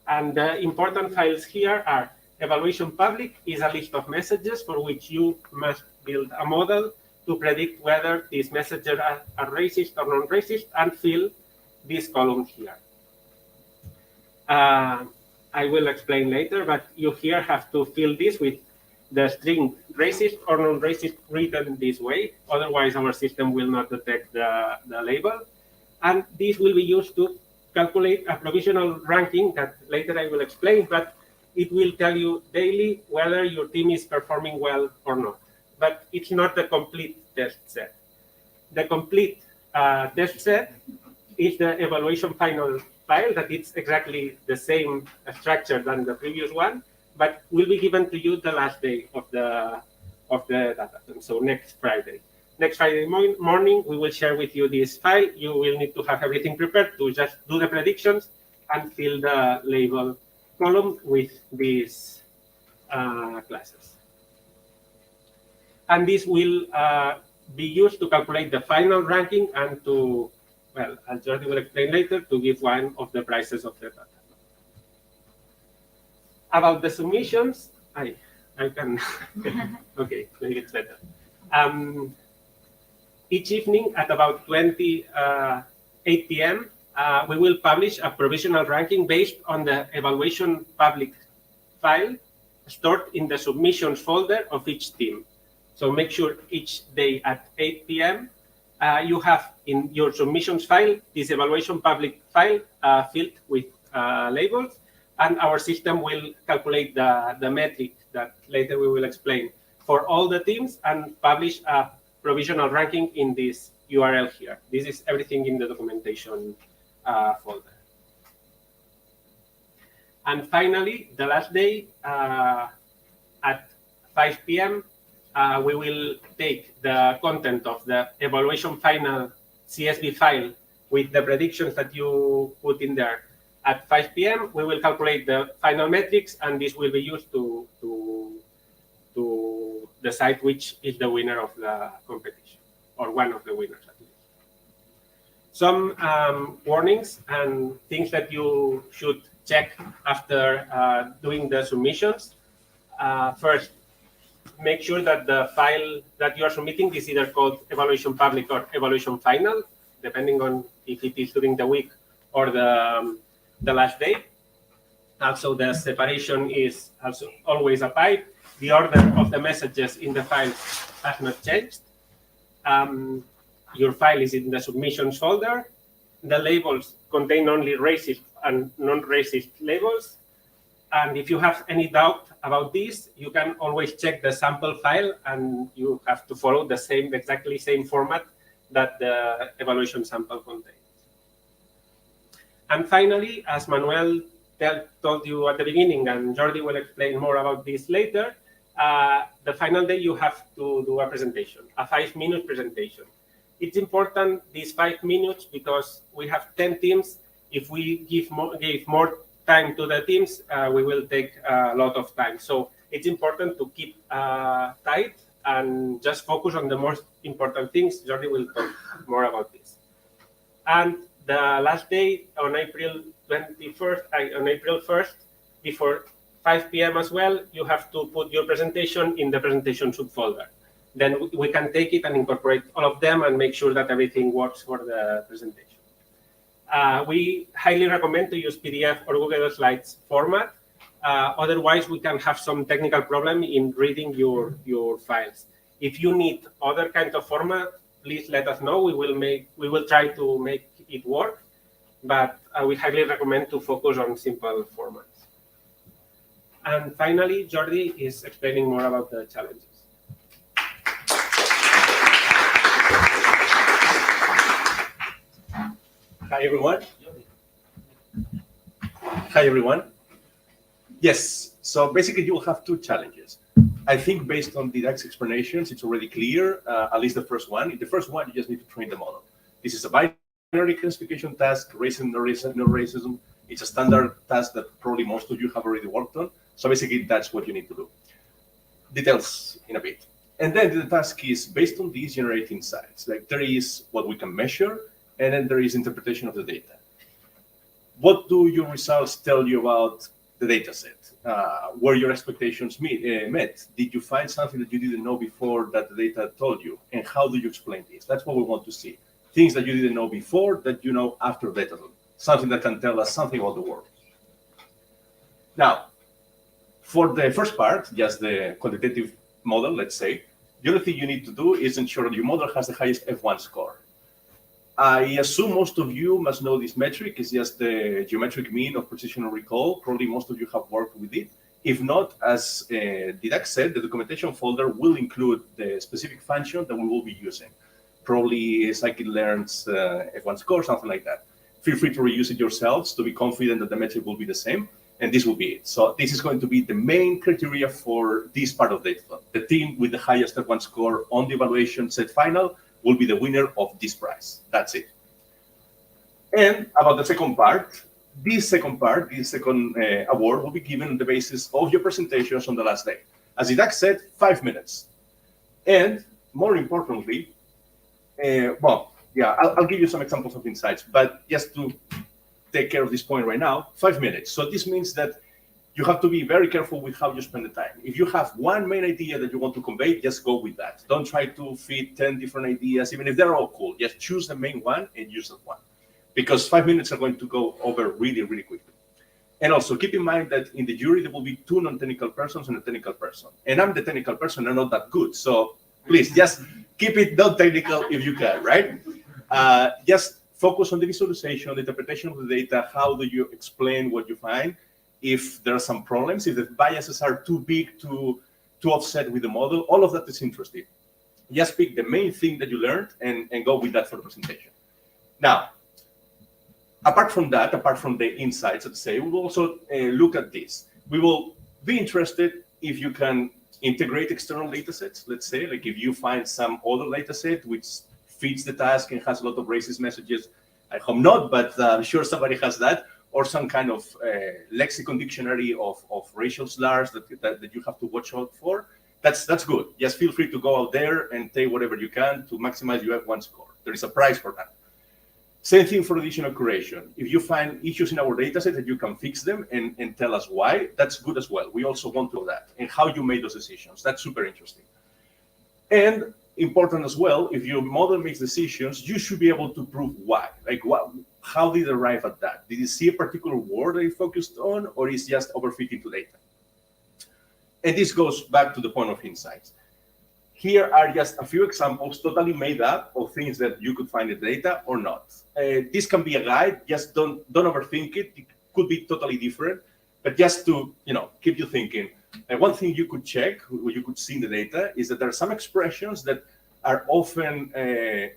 And the important files here are evaluation public is a list of messages for which you must build a model to predict whether these messages are racist or non-racist, and fill this column here. I will explain later, but you here have to fill this with the string racist or non-racist written this way. Otherwise, our system will not detect the label. And this will be used to calculate a provisional ranking that later I will explain, but it will tell you daily whether your team is performing well or not. But it's not the complete test set. The complete test set is the evaluation final file that it's exactly the same structure than the previous one, but will be given to you the last day of the data. So next Friday. Next Friday morning, we will share with you this file. You will need to have everything prepared to just do the predictions and fill the label column with these classes. And this will be used to calculate the final ranking and to, well, as Jordi will explain later, to give one of the prices of the data. About the submissions, I can, okay, maybe it's better. Each evening at about 8 p.m., we will publish a provisional ranking based on the evaluation public file stored in the submissions folder of each team. So make sure each day at 8 p.m. You have in your submissions file this evaluation public file filled with labels, and our system will calculate the metric that later we will explain for all the teams and publish a provisional ranking in this URL here. This is everything in the documentation folder. And finally, the last day at 5 p.m., we will take the content of the evaluation final CSV file with the predictions that you put in there. At 5 p.m., we will calculate the final metrics, and this will be used to decide which is the winner of the competition, or one of the winners at least. Some warnings and things that you should check after doing the submissions. First, make sure that the file that you are submitting is either called evaluation public or evaluation final, depending on if it is during the week or the last day. Also, the separation is also always applied. The order of the messages in the file has not changed. Your file is in the submissions folder. The labels contain only racist and non-racist labels. And if you have any doubt about this, you can always check the sample file, and you have to follow the same, exactly same format that the evaluation sample contains. And finally, as Manuel told you at the beginning, and Jordi will explain more about this later, the final day you have to do a presentation, a 5-minute presentation. It's important, these 5 minutes, because we have 10 teams. If we give more time to the teams, we will take a lot of time. So it's important to keep tight and just focus on the most important things. Jordi will talk more about this. And the last day on April 21st, on April 1st, before 5 p.m. as well, you have to put your presentation in the presentation subfolder. Then we can take it and incorporate all of them and make sure that everything works for the presentation. We highly recommend to use PDF or Google Slides format. Otherwise, we can have some technical problem in reading your files. If you need other kind of format, please let us know. We will try to make it work, but I would highly recommend to focus on simple formats. And finally, Jordi is explaining more about the challenges. Hi, everyone. Hi, everyone. Yes, so basically you will have 2 challenges. I think based on Didak's explanations, it's already clear, at least the first one. In the first one, you just need to train the model. This is a binary classification task, racism, no racism. It's a standard task that probably most of you have already worked on. So basically, that's what you need to do. Details in a bit. And then the task is based on these generate insights. Like there is what we can measure, and then there is interpretation of the data. what do your results tell you about the data set? Were your expectations met? Did you find something that you didn't know before that the data told you? And how do you explain this? That's what we want to see. Things that you didn't know before that you know after data. Something that can tell us something about the world. Now, for the first part, just the quantitative model, let's say, the only thing you need to do is ensure that your model has the highest F1 score. I assume most of you must know this metric. It's just the geometric mean of precision and recall. Probably most of you have worked with it. If not, as Didac said, the documentation folder will include the specific function that we will be using. Probably scikit-learn's F1 score, something like that. Feel free to reuse it yourselves to be confident that the metric will be the same, and this will be it. So this is going to be the main criteria for this part of data. The team with the highest F1 score on the evaluation set final will be the winner of this prize. That's it. And about the second part, this second award will be given on the basis of your presentations on the last day. As Didac said, 5 minutes. And more importantly, I'll give you some examples of insights, but just to take care of this point right now, 5 minutes. So this means that you have to be very careful with how you spend the time. If you have one main idea that you want to convey, just go with that. Don't try to fit 10 different ideas, even if they're all cool. Just choose the main one and use that one. Because 5 minutes are going to go over really, really quickly. And also keep in mind that in the jury, there will be 2 non-technical persons and a technical person. And I'm the technical person, I'm not that good. So please just keep it non-technical if you can, right? Just focus on the visualization, the interpretation of the data. How do you explain what you find? If there are some problems, if the biases are too big to offset with the model, all of that is interesting. Just pick the main thing that you learned and go with that for the presentation. Now, apart from that, apart from the insights, let's say, we will also look at this. We will be interested if you can integrate external data sets, let's say, like if you find some other data set which fits the task and has a lot of racist messages. I hope not, but I'm sure somebody has that, or some kind of lexicon dictionary of racial slurs that you have to watch out for. That's good. Just feel free to go out there and take whatever you can to maximize your F1 score. There is a prize for that. Same thing for additional curation. If you find issues in our dataset that you can fix them and tell us why, that's good as well. We also want to know that and how you made those decisions. That's super interesting. And important as well, if your model makes decisions, you should be able to prove why. Like how did it arrive at that? Did you see a particular word that it focused on, or is just overfitting to data? And this goes back to the point of insights. Here are just a few examples totally made up of things that you could find in the data or not. This can be a guide, just don't overthink it. It could be totally different, but just to keep you thinking. One thing you could check, or you could see in the data, is that there are some expressions that are often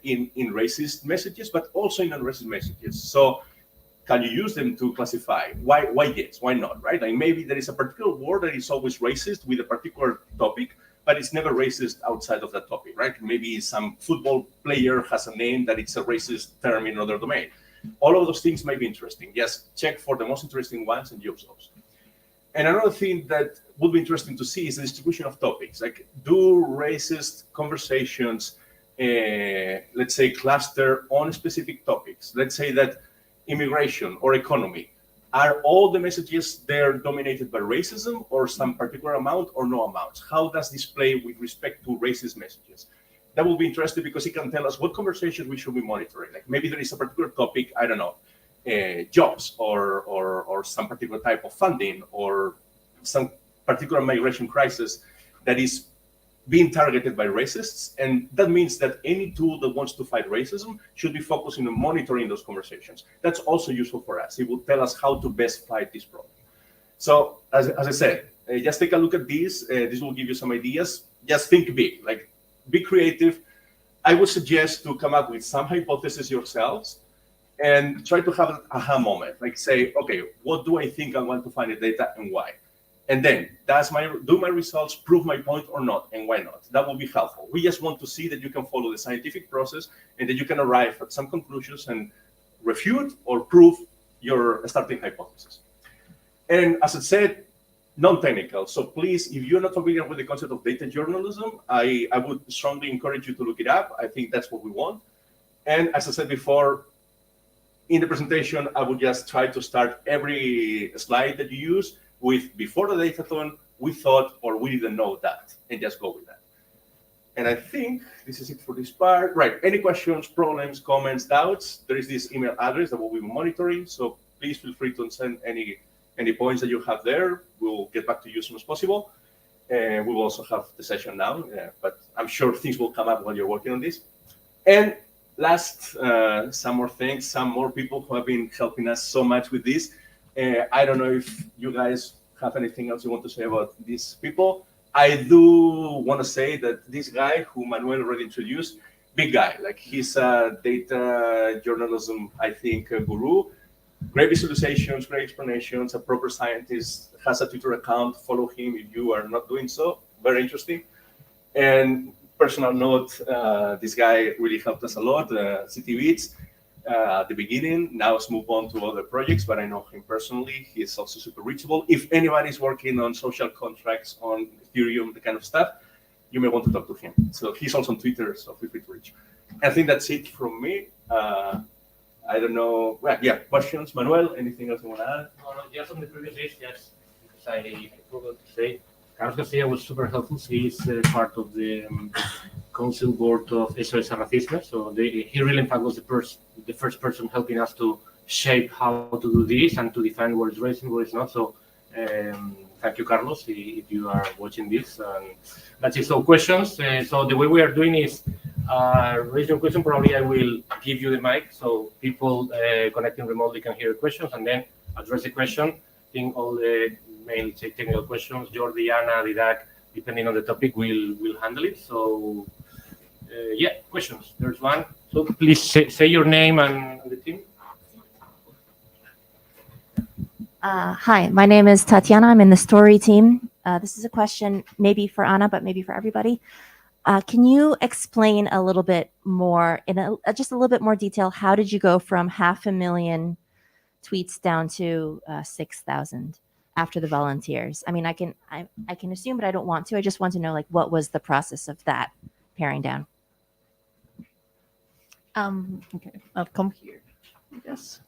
in racist messages, but also in non-racist messages. So can you use them to classify? Why yes, why not, right? Like maybe there is a particular word that is always racist with a particular topic, but it's never racist outside of that topic, right? Maybe some football player has a name that it's a racist term in another domain. All of those things may be interesting. Just check for the most interesting ones and use those. And another thing that would be interesting to see is the distribution of topics. Like, do racist conversations, let's say, cluster on specific topics? Let's say that immigration or economy, are all the messages there dominated by racism or some particular amount or no amounts? How does this play with respect to racist messages? That will be interesting because it can tell us what conversations we should be monitoring. Like maybe there is a particular topic, I don't know, jobs or some particular type of funding or some particular migration crisis that is being targeted by racists. And that means that any tool that wants to fight racism should be focusing on monitoring those conversations. That's also useful for us. It will tell us how to best fight this problem. So as I said, just take a look at this. This will give you some ideas. Just think big, like be creative. I would suggest to come up with some hypotheses yourselves and try to have an aha moment. Like say, okay, what do I think I want to find in data and why? And then, do my results prove my point or not, and why not? That will be helpful. We just want to see that you can follow the scientific process and that you can arrive at some conclusions and refute or prove your starting hypothesis. And as I said, non-technical. So please, if you're not familiar with the concept of data journalism, I would strongly encourage you to look it up. I think that's what we want. And as I said before, In the presentation, I would just try to start every slide that you use with before the datathon, we thought or we didn't know that, and just go with that. And I think this is it for this part. Right, any questions, problems, comments, doubts, there is this email address that we'll be monitoring, so please feel free to send any points that you have there. We'll get back to you as soon as possible. And we will also have the session now, but I'm sure things will come up while you're working on this. And last, some more things, some more people who have been helping us so much with this. I don't know if you guys have anything else you want to say about these people. I do want to say that this guy who Manuel already introduced, big guy, like he's a data journalism, I think, guru. Great visualizations, great explanations, a proper scientist, has a Twitter account, follow him if you are not doing so, very interesting. And personal note, this guy really helped us a lot, City Beats, at the beginning. Now let's move on to other projects, but I know him personally. He is also super reachable. If anybody's working on social contracts on Ethereum, the kind of stuff, you may want to talk to him. So he's also on Twitter, so feel free to reach. I think that's it from me. I don't know. Well, yeah, questions, Manuel? Anything else you want to add? No, just on the previous list, yes, because I forgot to say, Carlos Garcia was super helpful. He's part of the council board of SOS Racistas. So he really, in fact, was the first person helping us to shape how to do this and to define what is racing, what is not. So thank you, Carlos, if you are watching this. And that's it. So questions. So the way we are doing is raise your question. Probably I will give you the mic so people connecting remotely can hear questions and then address the question. I think all the main technical questions, Jordi, Anna, Didac, depending on the topic, we'll handle it. So yeah, questions. There's one. So please say your name and the team. Hi, my name is Tatiana. I'm in the story team. This is a question maybe for Anna, but maybe for everybody. Can you explain a little bit more, in just a little bit more detail, how did you go from 500,000 tweets down to 6,000 after the volunteers? I mean, I can assume, but I don't want to. I just want to know, like, what was the process of that paring down? Okay, I'll come here. Yes.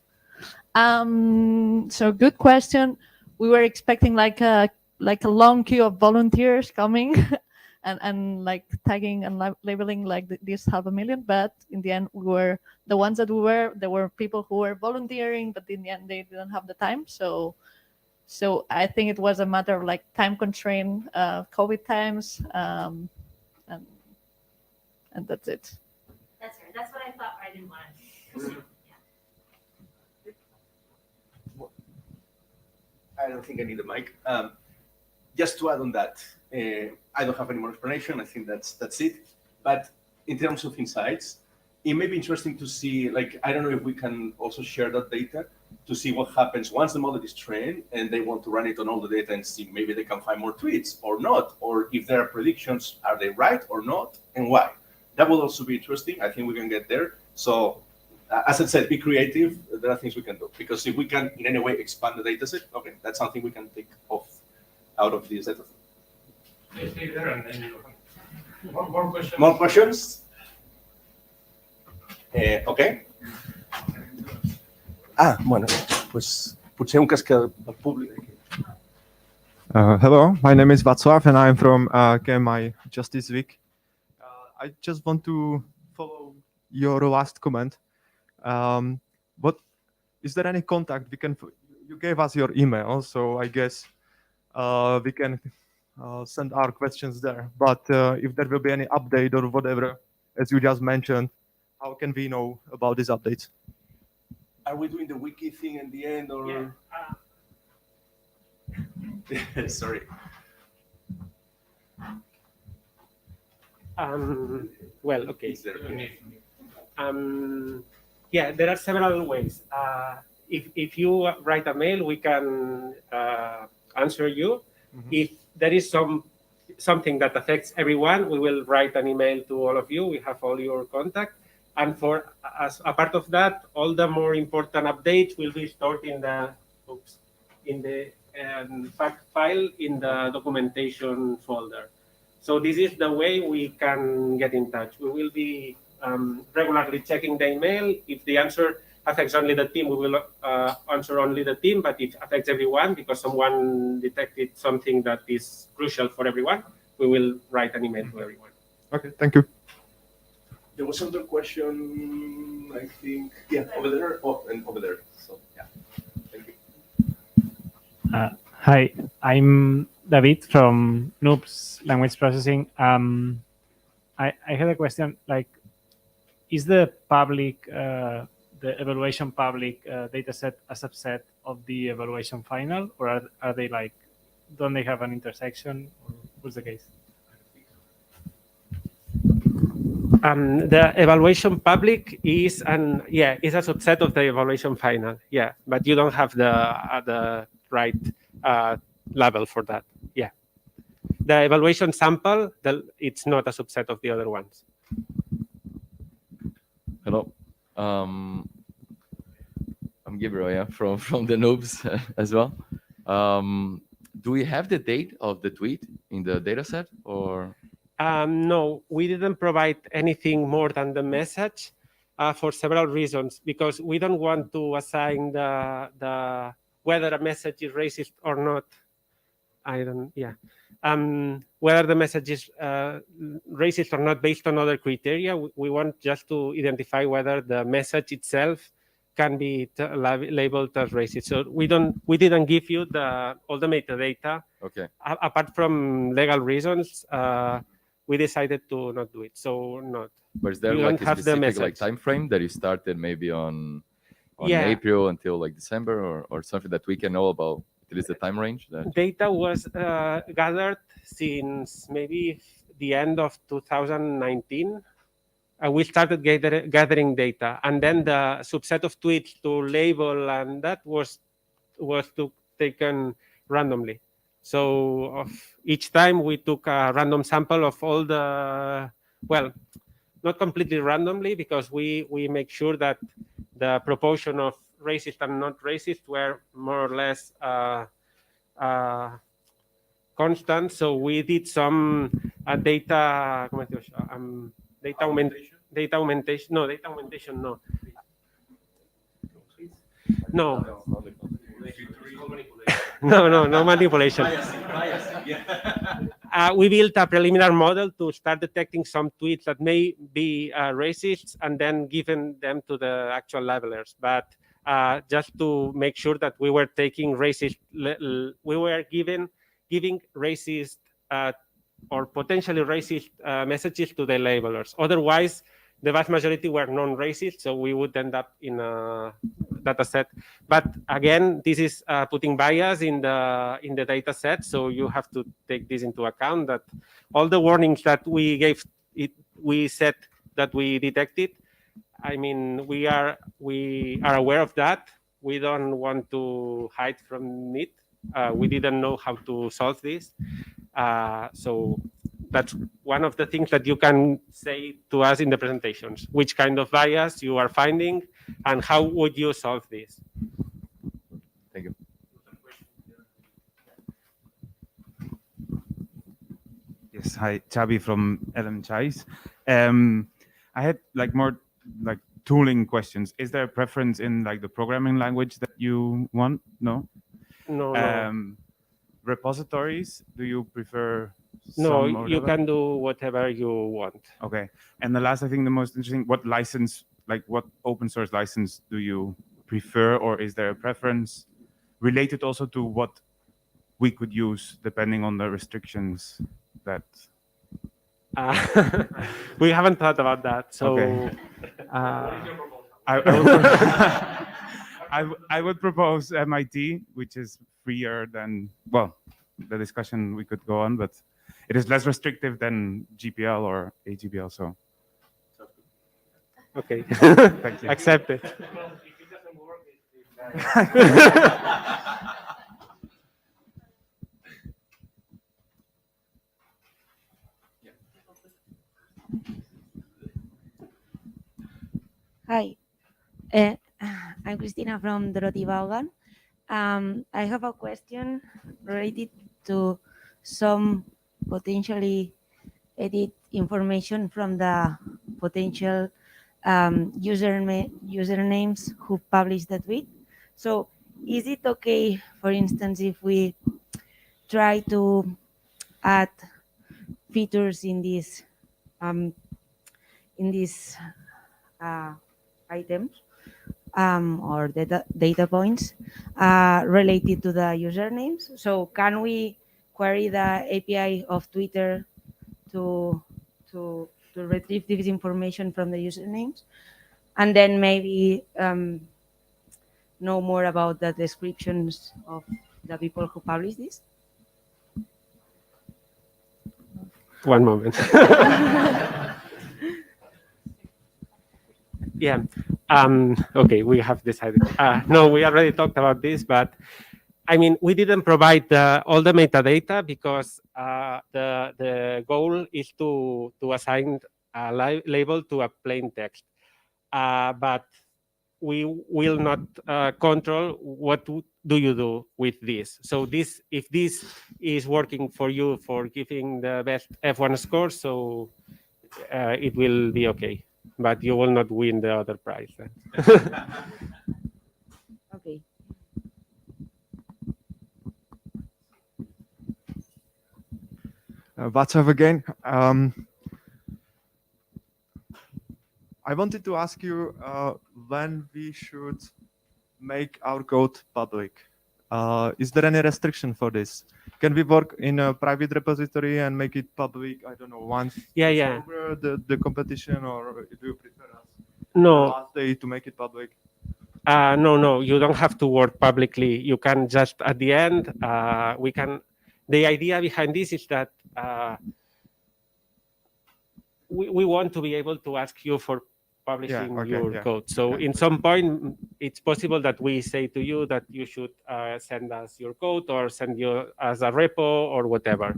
So good question. We were expecting like a long queue of volunteers coming and like tagging and labeling like this 500,000, but in the end we were the ones that there were people who were volunteering, but in the end they didn't have the time. So I think it was a matter of like time constraint, COVID times, and that's it. That's fair. That's what I thought. I didn't want to. I don't think I need a mic. Just to add on that, I don't have any more explanation. I think that's it. But in terms of insights, it may be interesting to see, like, I don't know if we can also share that data to see what happens once the model is trained and they want to run it on all the data and see maybe they can find more tweets or not, or if there are predictions, are they right or not, and why? That will also be interesting. I think we can get there. So as I said, be creative. There are things we can do, because if we can in any way expand the data set, okay, that's something we can take off out of this data. Stay there and then more questions. More questions? Okay. Bueno, pues puse un casco al público. Hello, my name is Václav and I'm from KMI just this week. I just want to follow your last comment. What is there any contact we can? You gave us your email, so I guess we can send our questions there. But if there will be any update or whatever, as you just mentioned, how can we know about these updates? Are we doing the wiki thing in the end, or? Yeah. Sorry. Well, okay. Yeah, there are several ways. If you write a mail, we can answer you. Mm-hmm. If there is something that affects everyone, we will write an email to all of you. We have all your contact. And as a part of that, all the more important updates will be stored in the fact file in the documentation folder. So this is the way we can get in touch. We will be regularly checking the email. If the answer affects only the team, we will answer only the team. But if affects everyone because someone detected something that is crucial for everyone, we will write an email to everyone. Okay, thank you. There was another question, I think. Yeah, over there. Oh, and over there. So, yeah. Thank you. Hi, I'm David from Noobs Language Processing. I had a question, like, is the public, the evaluation public data set a subset of the evaluation final, or are they like, don't they have an intersection, or what's the case? The evaluation public is is a subset of the evaluation final. Yeah, but you don't have the right level for that. Yeah, the evaluation sample, it's not a subset of the other ones. Hello, I'm Gabriel, yeah, from the Noobs as well. Do we have the date of the tweet in the data set, or? No, we didn't provide anything more than the message for several reasons, because we don't want to assign the whether a message is racist or not. Whether the message is racist or not based on other criteria. We want just to identify whether the message itself can be labeled as racist. So we didn't give you all the metadata. Okay. Apart from legal reasons, we decided to not do it. So not. But is there you like don't a have the specific like message. time frame that you started maybe on Yeah. April until like December, or something that we can know about? At least the time range. Data was gathered since maybe the end of 2019. We started gathering data, and then the subset of tweets to label, and that was taken randomly. So of each time we took a random sample of all the, well, not completely randomly, because we make sure that the proportion of racist and not racist were more or less constant. So we did some data augmentation. No manipulation. We built a preliminary model to start detecting some tweets that may be racist, and then giving them to the actual labelers. But just to make sure that we were taking racist, we were giving racist or potentially racist messages to the labelers. Otherwise, the vast majority were non-racist, so we would end up in a data set. But again, this is putting bias in the data set, so you have to take this into account, that all the warnings that we gave, we said that we detected. I mean, we are aware of that. We don't want to hide from it. We didn't know how to solve this. So that's one of the things that you can say to us in the presentations, which kind of bias you are finding and how would you solve this. Thank you. Yes, hi, Chabi from LM Chais. I had like more like tooling questions. Is there a preference in like the programming language that you want? No? No. Repositories, do you prefer? No, you can do whatever you want. Okay. And the last, I think the most interesting, what license, like what open source license do you prefer, or is there a preference related also to what we could use depending on the restrictions that? We haven't thought about that. So okay. I would propose MIT, which is freer than, well, the discussion we could go on, but it is less restrictive than GPL or AGPL. So, okay, thank you. Accept it. Hi, I'm Christina from Dorothy Vaughan. I have a question related to some potentially edit information from the potential usernames who publish the tweet. So is it okay, for instance, if we try to add features in these items or data points related to the usernames? So can we query the API of Twitter to retrieve this information from the usernames, and then maybe know more about the descriptions of the people who publish this? One moment. Yeah. Okay, we have decided. No, we already talked about this, but I mean, we didn't provide all the metadata because the goal is to assign a label to a plain text. But we will not control what do you do with this. So this, if this is working for you for giving the best F1 score, so it will be okay. But you will not win the other prize. Okay. Václav again. I wanted to ask you when we should make our code public. Is there any restriction for this? Can we work in a private repository and make it public, I don't know, once over the competition, or do you prefer us No. the last day to make it public? No, you don't have to work publicly. You can just, at the end, we can, the idea behind this is that we want to be able to ask you for publishing your code. So in some point, it's possible that we say to you that you should send us your code or send you as a repo or whatever.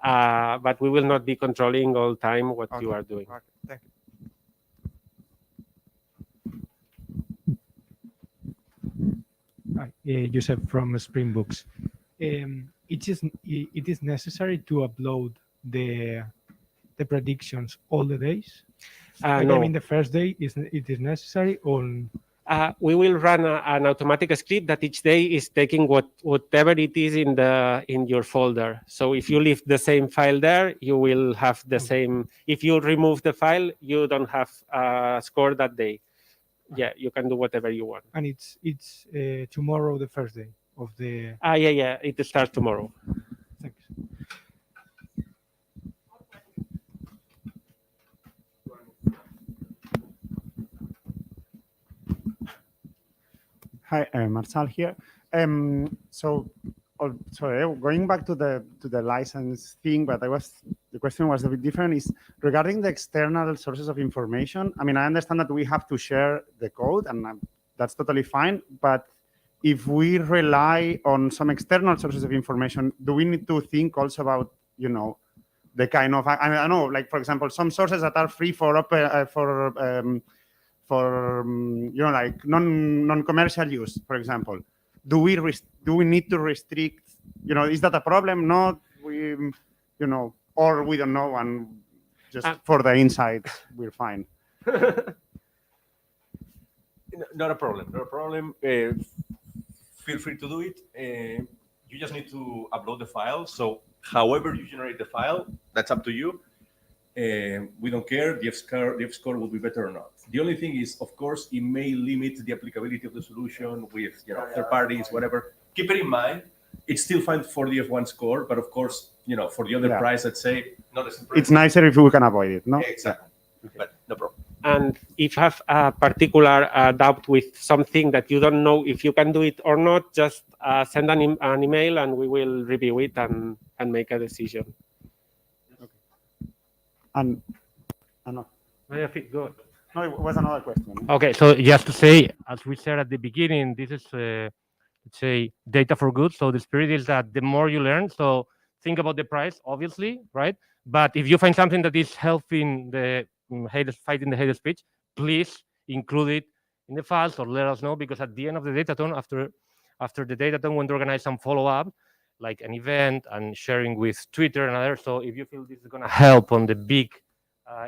But we will not be controlling all time what you are doing. Okay, thank you. Joseph from Spring Books. It is necessary to upload the predictions all the days. No. I mean, the first day it is necessary on. We will run an automatic script that each day is taking whatever it is in your folder. So if you leave the same file there, you will have the same. If you remove the file, you don't have a score that day. Yeah, you can do whatever you want. And it's tomorrow, the first day of the. Yeah, it starts tomorrow. Thanks. Hi, Marcel here. Sorry, going back to the license thing, but the question was a bit different. Is regarding the external sources of information. I mean, I understand that we have to share the code, and that's totally fine. But if we rely on some external sources of information, do we need to think also about, the kind of, I don't know, like for example, some sources that are free for like non-commercial use, for example. Do we need to restrict? Is that a problem? Not or we don't know, and just for the insights, we're fine. Not a problem. Not a problem. Feel free to do it. You just need to upload the file. So however you generate the file, that's up to you. We don't care. The F score will be better or not. The only thing is, of course, it may limit the applicability of the solution with third parties, whatever. Keep it in mind. It's still fine for the F1 score, but of course, for the other prize, let's say, not as impressive. It's nicer if we can avoid it, no? Exactly. Okay. But no problem. And if you have a particular doubt with something that you don't know if you can do it or not, just send an email and we will review it and make a decision. And no. Go. No, it was another question. Okay, so just to say, as we said at the beginning, this is, let's say, data for good. So the spirit is that the more you learn, so think about the price, obviously, right? But if you find something that is helping the fighting the hate speech, please include it in the files or let us know, because at the end of the datathon, after the datathon, we want to organize some follow-up, like an event and sharing with Twitter and others. So if you feel this is going to help on the big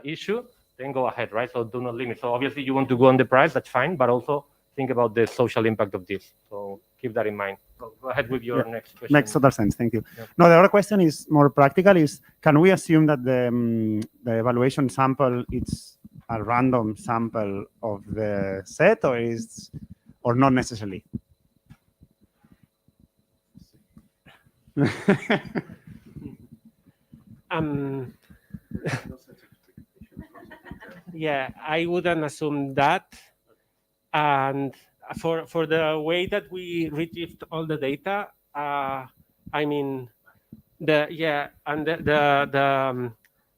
issue, then go ahead, right? So do not limit. So obviously you want to go on the price, that's fine, but also think about the social impact of this. So keep that in mind. Go ahead with your next question. Makes total sense. Thank you. Yeah. No, the other question is more practical. Is can we assume that the evaluation sample is a random sample of the set, or not necessarily? Yeah, I wouldn't assume that. And for the way that we retrieved all the data, I mean, the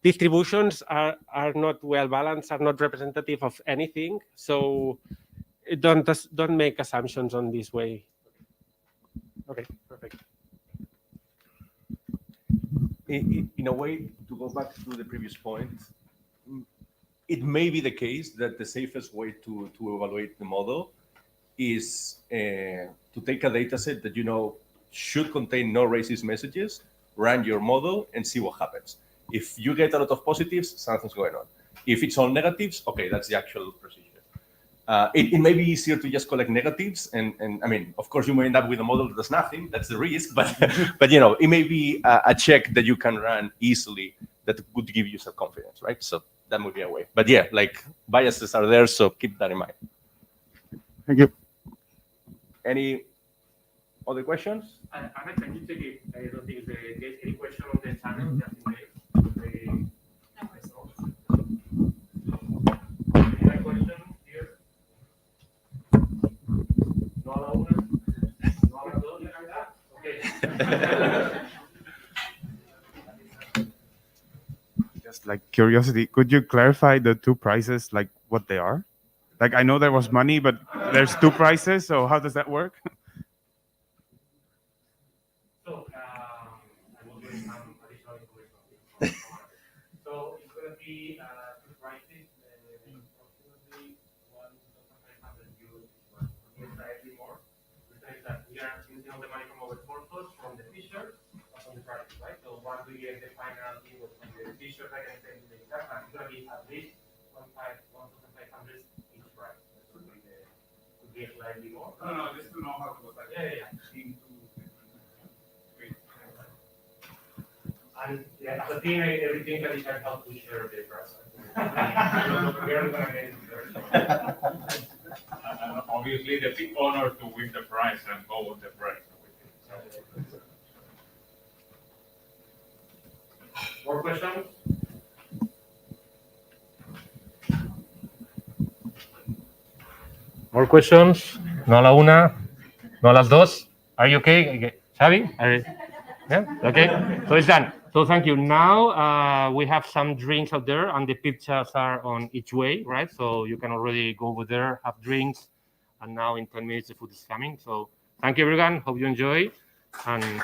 distributions are not well balanced, are not representative of anything. So don't make assumptions on this way. Okay, perfect. In a way, to go back to the previous point, it may be the case that the safest way to evaluate the model is to take a data set that you know should contain no racist messages, run your model, and see what happens. If you get a lot of positives, something's going on. If it's all negatives, okay, that's the actual procedure. It may be easier to just collect negatives, and I mean, of course, you may end up with a model that does nothing. That's the risk, but you know, it may be a check that you can run easily that would give you some confidence, right? So that would be a way. But yeah, like biases are there, so keep that in mind. Thank you. Any other questions? Anna, can you take it? I don't think there's any question on the channel. Just in case. Any question here? No allowed? No allowed? Okay. Just like curiosity, could you clarify the two prices, like what they are? Like I know there was money, but there's two prices, so how does that work? So I will give some additional information. So it's going to be two prices, approximately 1,500 euros each one. Slightly more. The thing is that we are using all the money from our sponsors, from the t-shirts, from the prices, right? So once we get the final invoice from the t-shirt, I can send you the exact, and it's going to be at least 1,500 each price. That would be would be slightly more. No, just to know how to go back. Yeah. And yeah, as a team, everything that we can help to share the price. We are going to get it. Obviously, the big honor to win the prize and go with the prize. More questions? More questions? No a la una, no a las dos. Are you okay? Xavi? Yeah? Okay. So it's done. So thank you. Now we have some drinks out there, and the pictures are on each way, right? So you can already go over there, have drinks, and now in 10 minutes the food is coming. So thank you, everyone. Hope you enjoy. And